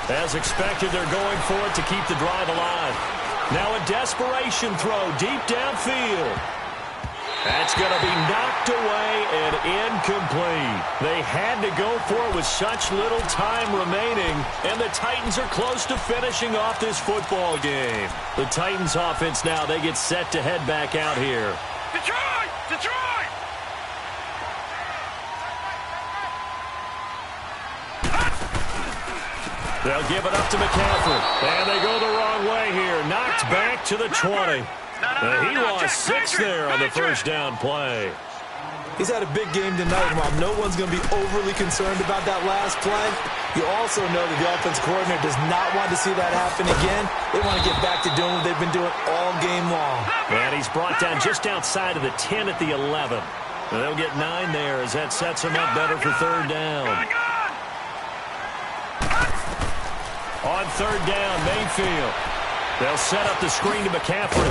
As expected, they're going for it to keep the drive alive. Now a desperation throw deep downfield. That's going to be knocked away and incomplete. They had to go for it with such little time remaining, and the Titans are close to finishing off this football game. The Titans offense now, they get set to head back out here. Detroit! Detroit! They'll give it up to McCaffrey. And they go the wrong way here. Knocked back to the 20. He lost 6 there on the first down play. He's had a big game tonight, and while no one's going to be overly concerned about that last play, you also know that the offense coordinator does not want to see that happen again. They want to get back to doing what they've been doing all game long. And he's brought down just outside of the 10 at the 11. And they'll get 9 there as that sets them up better for third down. On third down, Mayfield. They'll set up the screen to McCaffrey.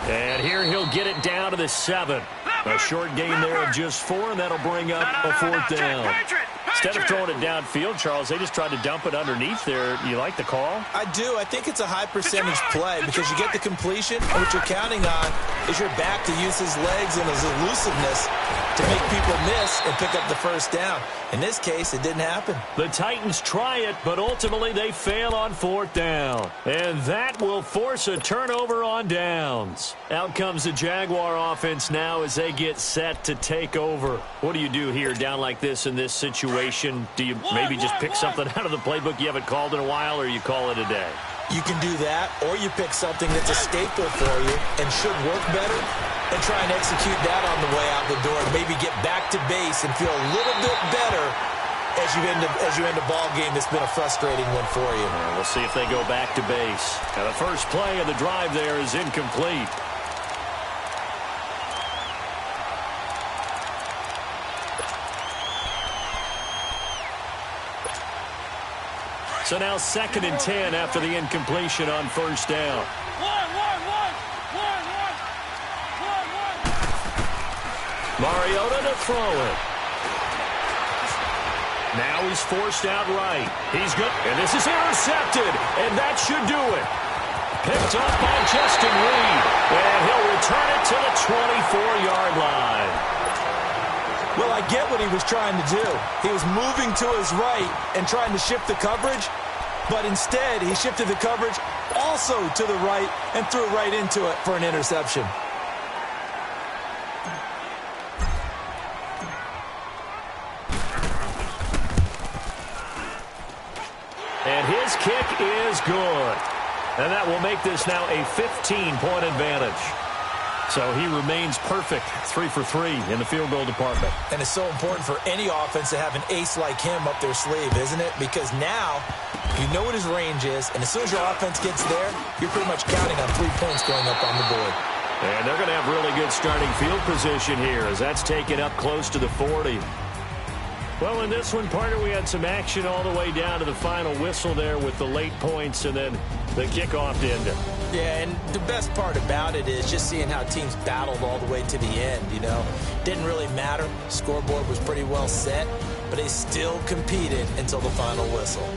And here he'll get it down to the 7. A short gain there of just 4, and that'll bring up a fourth down. Instead of throwing it downfield, Charles, they just tried to dump it underneath there. You like the call? I do. I think it's a high percentage play because you get the completion, and what you're counting on is your back to use his legs and his elusiveness to make people miss and pick up the first down. In this case, it didn't happen. The Titans try it, but ultimately they fail on fourth down. And that will force a turnover on downs. Out comes the Jaguar offense now as they get set to take over. What do you do here down like this in this situation? Do you maybe just pick something out of the playbook you haven't called in a while, or you call it a day? You can do that, or you pick something that's a staple for you and should work better and try and execute that on the way out the door and maybe get back to base and feel a little bit better as you end a ball game that's been a frustrating one for you. We'll see if they go back to base. Now the first play of the drive there is incomplete. So now 2nd and 10 after the incompletion on first down. Mariota to throw it. Now he's forced out right. He's good. And this is intercepted. And that should do it. Picked up by Justin Reed. And he'll return it to the 24-yard line. Well, I get what he was trying to do. He was moving to his right and trying to shift the coverage, but instead he shifted the coverage also to the right and threw right into it for an interception. And his kick is good. And that will make this now a 15-point advantage. So he remains perfect, 3 for 3 in the field goal department. And it's so important for any offense to have an ace like him up their sleeve, isn't it? Because now you know what his range is, and as soon as your offense gets there, you're pretty much counting on 3 points going up on the board. And they're going to have really good starting field position here as that's taken up close to the 40. Well, in this one, partner, we had some action all the way down to the final whistle there with the late points and then the kickoff to end it. Yeah, and the best part about it is just seeing how teams battled all the way to the end, you know. Didn't really matter. Scoreboard was pretty well set, but they still competed until the final whistle.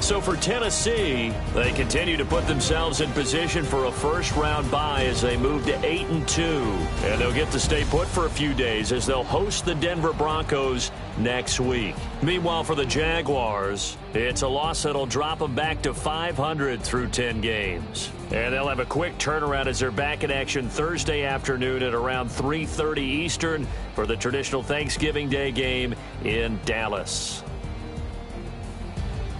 So for Tennessee, they continue to put themselves in position for a first-round bye as they move to 8-2. And they'll get to stay put for a few days as they'll host the Denver Broncos next week. Meanwhile, for the Jaguars, it's a loss that'll drop them back to 500 through 10 games. And they'll have a quick turnaround as they're back in action Thursday afternoon at around 3:30 Eastern for the traditional Thanksgiving Day game in Dallas.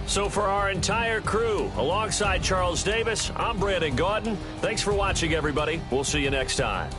So for our entire crew, alongside Charles Davis, I'm Brandon Gaudin. Thanks for watching, everybody. We'll see you next time.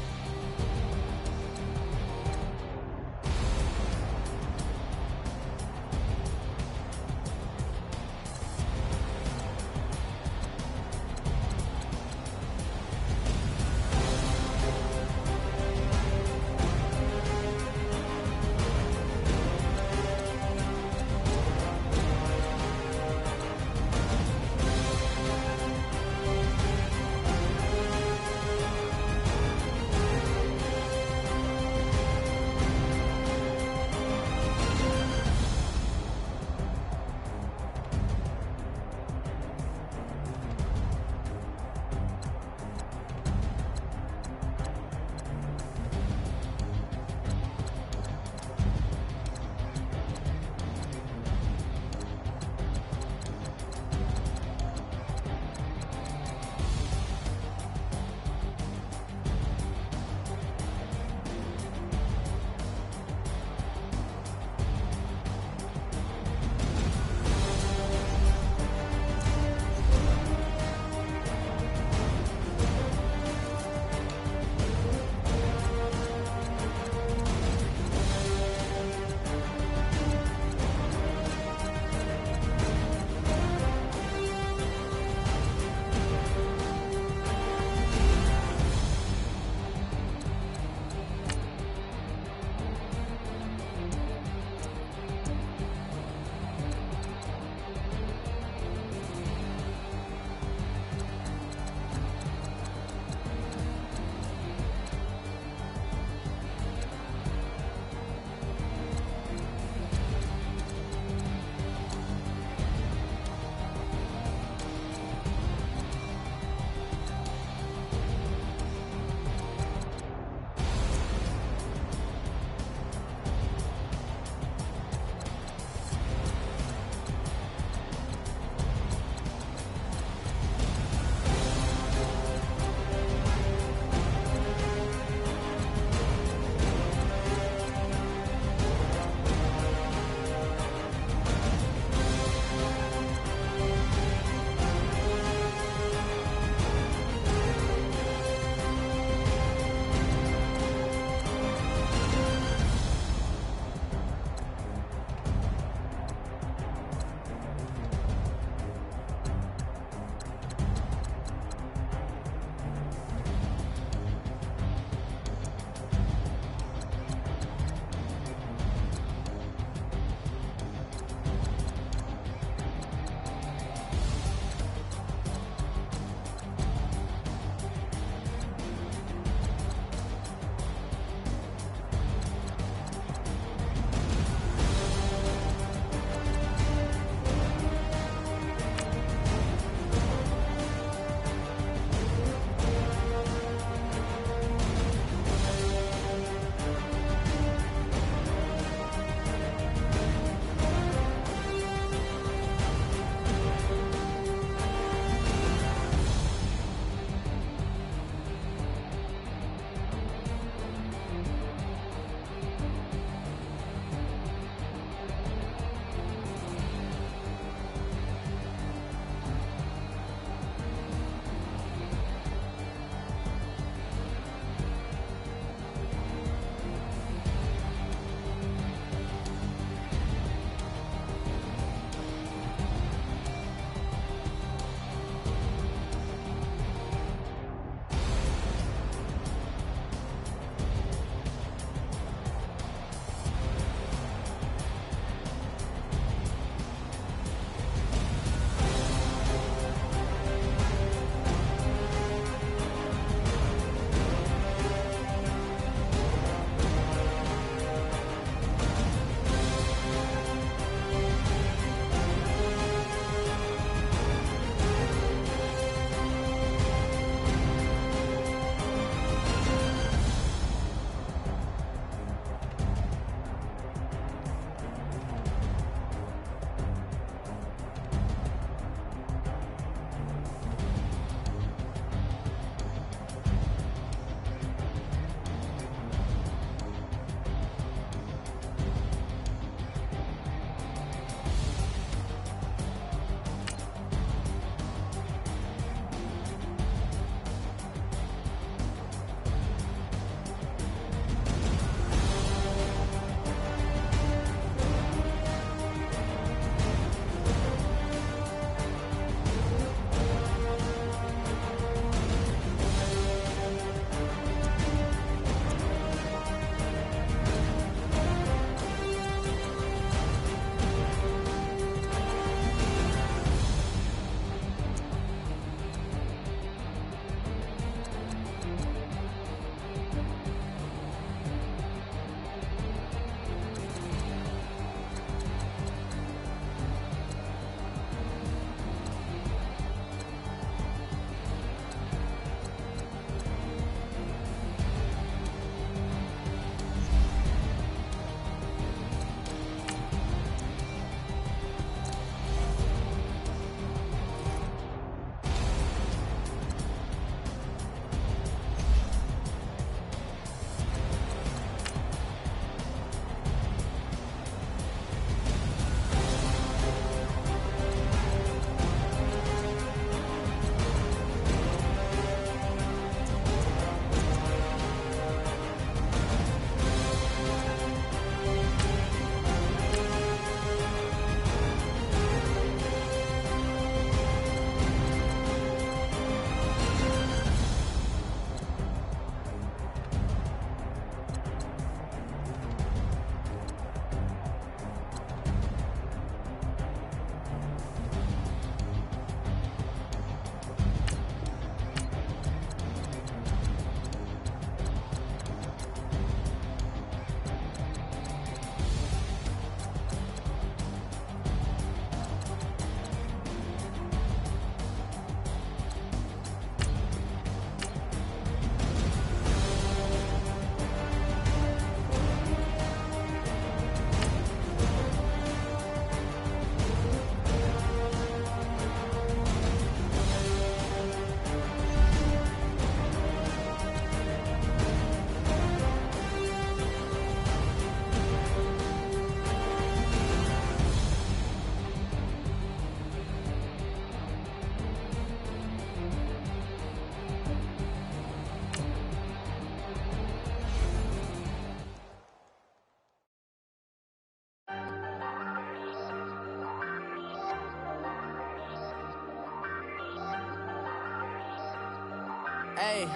Hey,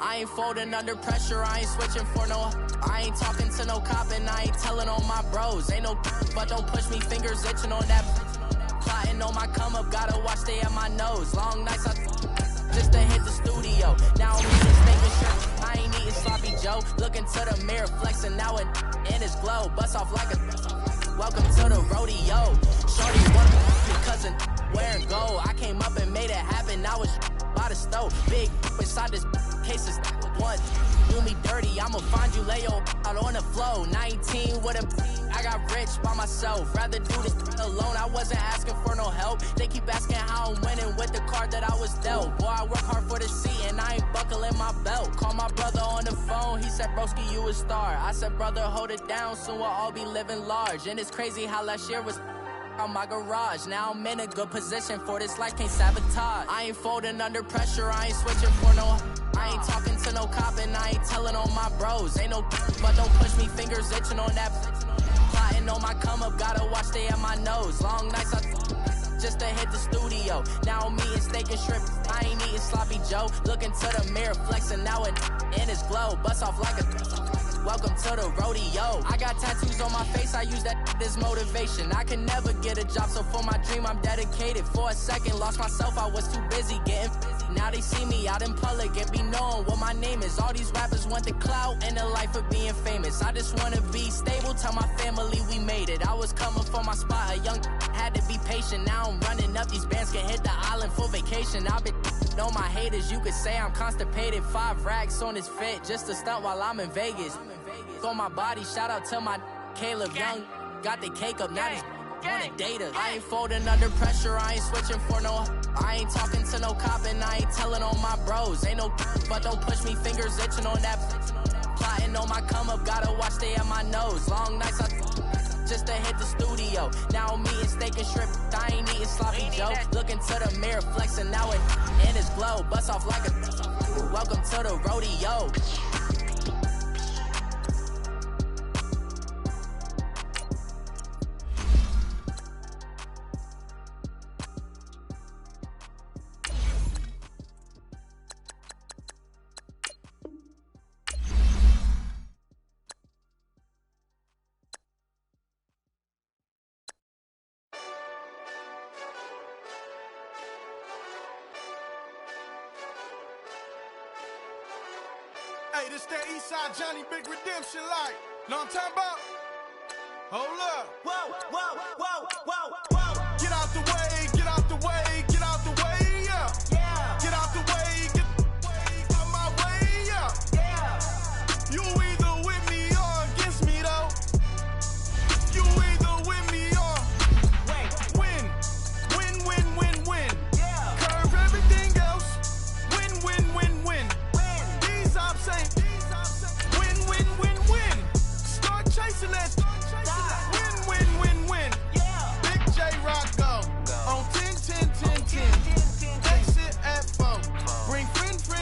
I ain't folding under pressure, I ain't switching for no. I ain't talking to no cop and I ain't telling on my bros. Ain't no but don't push me, fingers itching on that. Plotting on my come up, gotta watch stay at my nose. Long nights just to hit the studio. Now I'm eating steak and shrimp, I ain't eating sloppy Joe. Looking to the mirror, flexing now and in his glow. Bust off like a welcome to the rodeo. Shorty wanna be cousin wearing gold. I came up and made it happen, I was by the stove. Big inside this case is one. Do me dirty, I'ma find you, lay your out on the floor. 19 with a I got rich by myself. Rather do this alone, I wasn't asking for no help. They keep asking how I'm winning with the card that I was dealt. Boy, I work hard for the seat and I ain't buckling my belt. Call my brother on the phone, he said, broski, you a star. I said, brother, hold it down, soon we'll all be living large. And it's crazy how last year was on my garage. Now I'm in a good position for this life, can't sabotage. I ain't folding under pressure, I ain't switching for no. I ain't talking to no cop and I ain't telling on my bros. Ain't no but don't push me, fingers itching on that. Plotting on my come up, gotta watch stay at my nose. Long nights just to hit the studio. Now I'm eating steak and shrimp, I ain't eating sloppy Joe. Looking to the mirror, flexing now and in his glow. Bust off like a welcome to the rodeo. I got tattoos on my face, I use that as motivation. I can never get a job, so for my dream I'm dedicated. For a second, lost myself, I was too busy getting busy. Now they see me out in public and be knowing what my name is. All these rappers want the clout and the life of being famous. I just wanna be stable, tell my family we made it. I was coming for my spot, a young had to be patient. Now I'm running up, these bands can hit the island for vacation. I've been know my haters, you could say I'm constipated. 5 racks on his fit, just to stunt while I'm in Vegas. On my body, shout out to my Caleb Young. Got the cake up, now he's on a data. I ain't folding under pressure, I ain't switching for no. I ain't talking to no cop and I ain't telling on my bros. Ain't no but don't push me, fingers itching on that. Plotting on my come up, gotta watch stay at my nose. Long nights just to hit the studio. Now I'm eating steak and shrimp, I ain't eating sloppy Joe. Looking to the mirror, flexing now and in his glow. Bust off like a welcome to the rodeo. Hey, this that Eastside Johnny Big Redemption like. Know what I'm talking about? Hold up. Whoa, whoa, whoa, whoa, whoa. Get out the way, get out the way, get out the way, yeah. Yeah. Get out the way, get out my way, yeah. Yeah. You either with me or against me, though. You either with me or win. Win, win, win, win. Yeah. Curve everything else. Win, win, win, win. These ops ain't. Win, win, win, win. Start chasing that. Win, win, win, win. Yeah. Big J Rock go. On 10, 10, 10, 10. Exit at 4. Bring friends.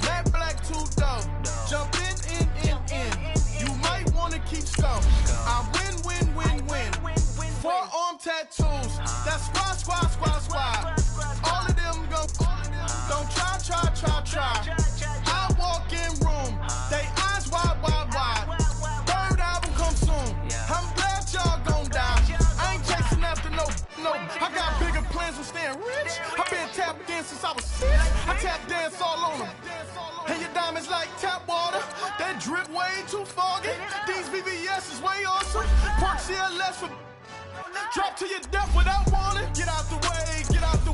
Matt Black 2 dope. Jump in. You might wanna keep score. I win. Forearm tattoos. That's squad. All of them go. Don't try. I walk in room. They eyes wide. Third album come soon. I'm glad y'all gon' die. I ain't chasing after no. I got bigger plans with staying rich. I been tapped in since I was 6. I tap dance all on them. And your diamonds like tap water. That drip way too foggy. These VVS is way awesome. Park CLS for drop to your death without warning. Get out the way, yeah. Get out the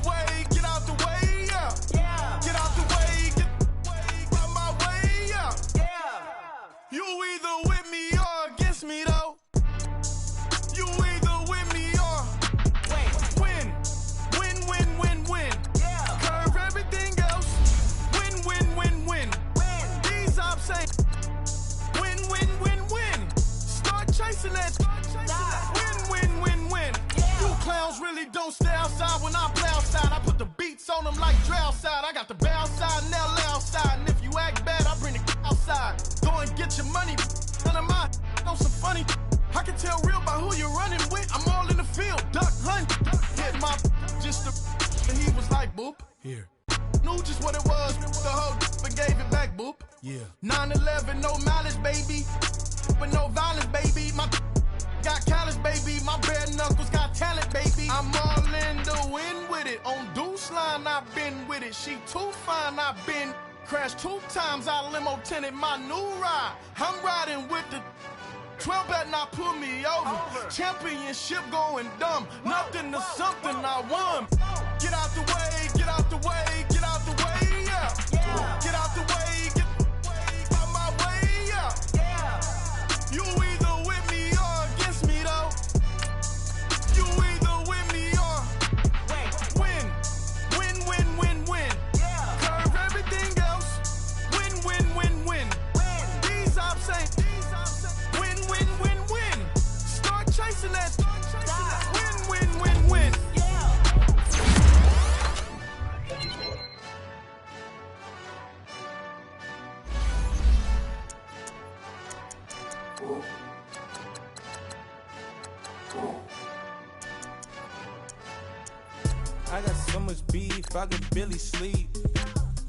way, get out my way, yeah. You either with me or against me, though. You either with me or win. Curve everything else. Win. These ops ain't. Win. Start chasing that. Win. You clowns really don't stay outside when I play outside. I put the beats on them like drow side. I got the bow side and they'll lay outside. And if you act bad, I bring the outside. Go and get your money. None of my know some funny. I can tell real by who you're running with. I'm all in the field. Duck hunt. Hit my just the and he was like, boop. Here. knew just what it was. The whole and gave it back, boop. Yeah. 9/11, no malice, baby. But no violence, baby. My got callous, baby. My bare knuckles got talent, baby. I'm all in the wind with it. On Deuce line, I've been with it. She too fine, I've been. Crashed 2 times, I limo tinted my new ride. I'm riding with the 12 better not pull me over. Championship going dumb. Nothing to something I won. Get out the way, get out the way, get out the way, yeah. Get out the way, get out my way, yeah. You either with me or against me, though. You either with me or win. Win, win, win, win. Curve everything else. Win, win, win, win. These ops ain't. Win, win, win, win. Start chasing that. Win, win, win, win. I got so much beef, I could barely sleep.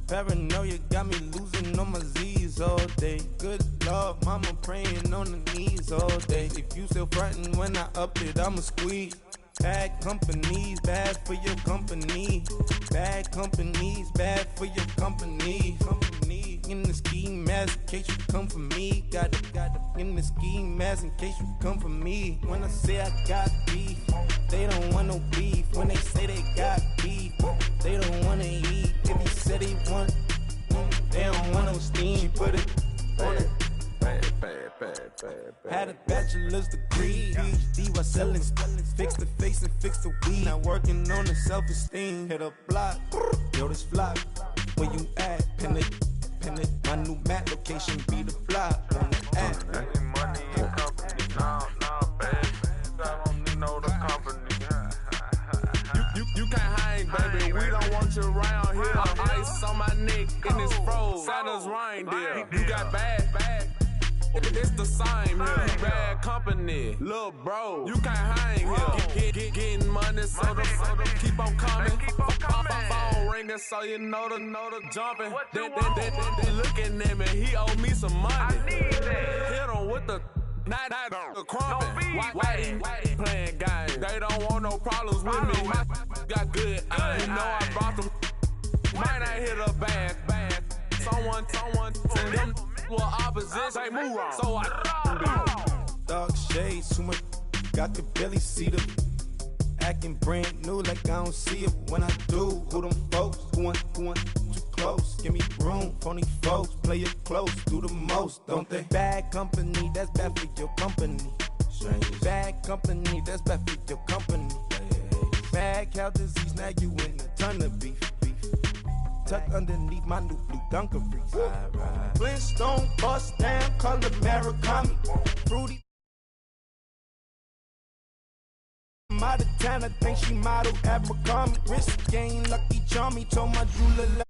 Paranoia got me losing on my Z's all day. Good Lord, mama praying on the knees all day. If you still frontin' when I up it, I'ma squeeze. Bad companies, bad for your company. Bad companies, bad for your company. Company in the ski mask in case you come for me. Got it in the ski mask in case you come for me. When I say I got beef, they don't want no beef. When they say they got beef, they don't wanna eat. If he said he want, they don't want no steam. She put it on it. Had a bachelor's degree, PhD while selling. Fix the face and fix the weed. Now working on the self-esteem. Hit a block, yo this flock. Where you at? Pin it. My new map location be the block on the app. Money and company, nah, bad. I don't need no the company. You can't hang, baby. We don't want you around here. Ice on my neck in this froze. Santa's reindeer. You got bad. It's the same here. Bad company, little bro. You can't hang here. Getting money, so the keep on coming. Phone ringing, so you know the jumping. They looking at me. He owe me some money. I need that. Hit him with the the crumping. Whitey playing games. They don't want no problems with me. My got good. You know I brought them. Might not hit a bad. Someone send them. Well, opposition, move on. So I Dark shades, too much. Got the belly see them. Acting brand new like I don't see it. When I do, who them folks? Who want too close? Give me room, phony folks. Play it close, do the most, don't they? Bad company, that's bad for your company. Bad company, that's bad for your company. Bad cow disease, now you in a ton of beef. Tucked underneath my new blue dungarees. Flintstone bust down, color Murakami. Fruity. I'm out of town, I think she model Abercrombie. Wrist game, Lucky Charmy, told my jeweler.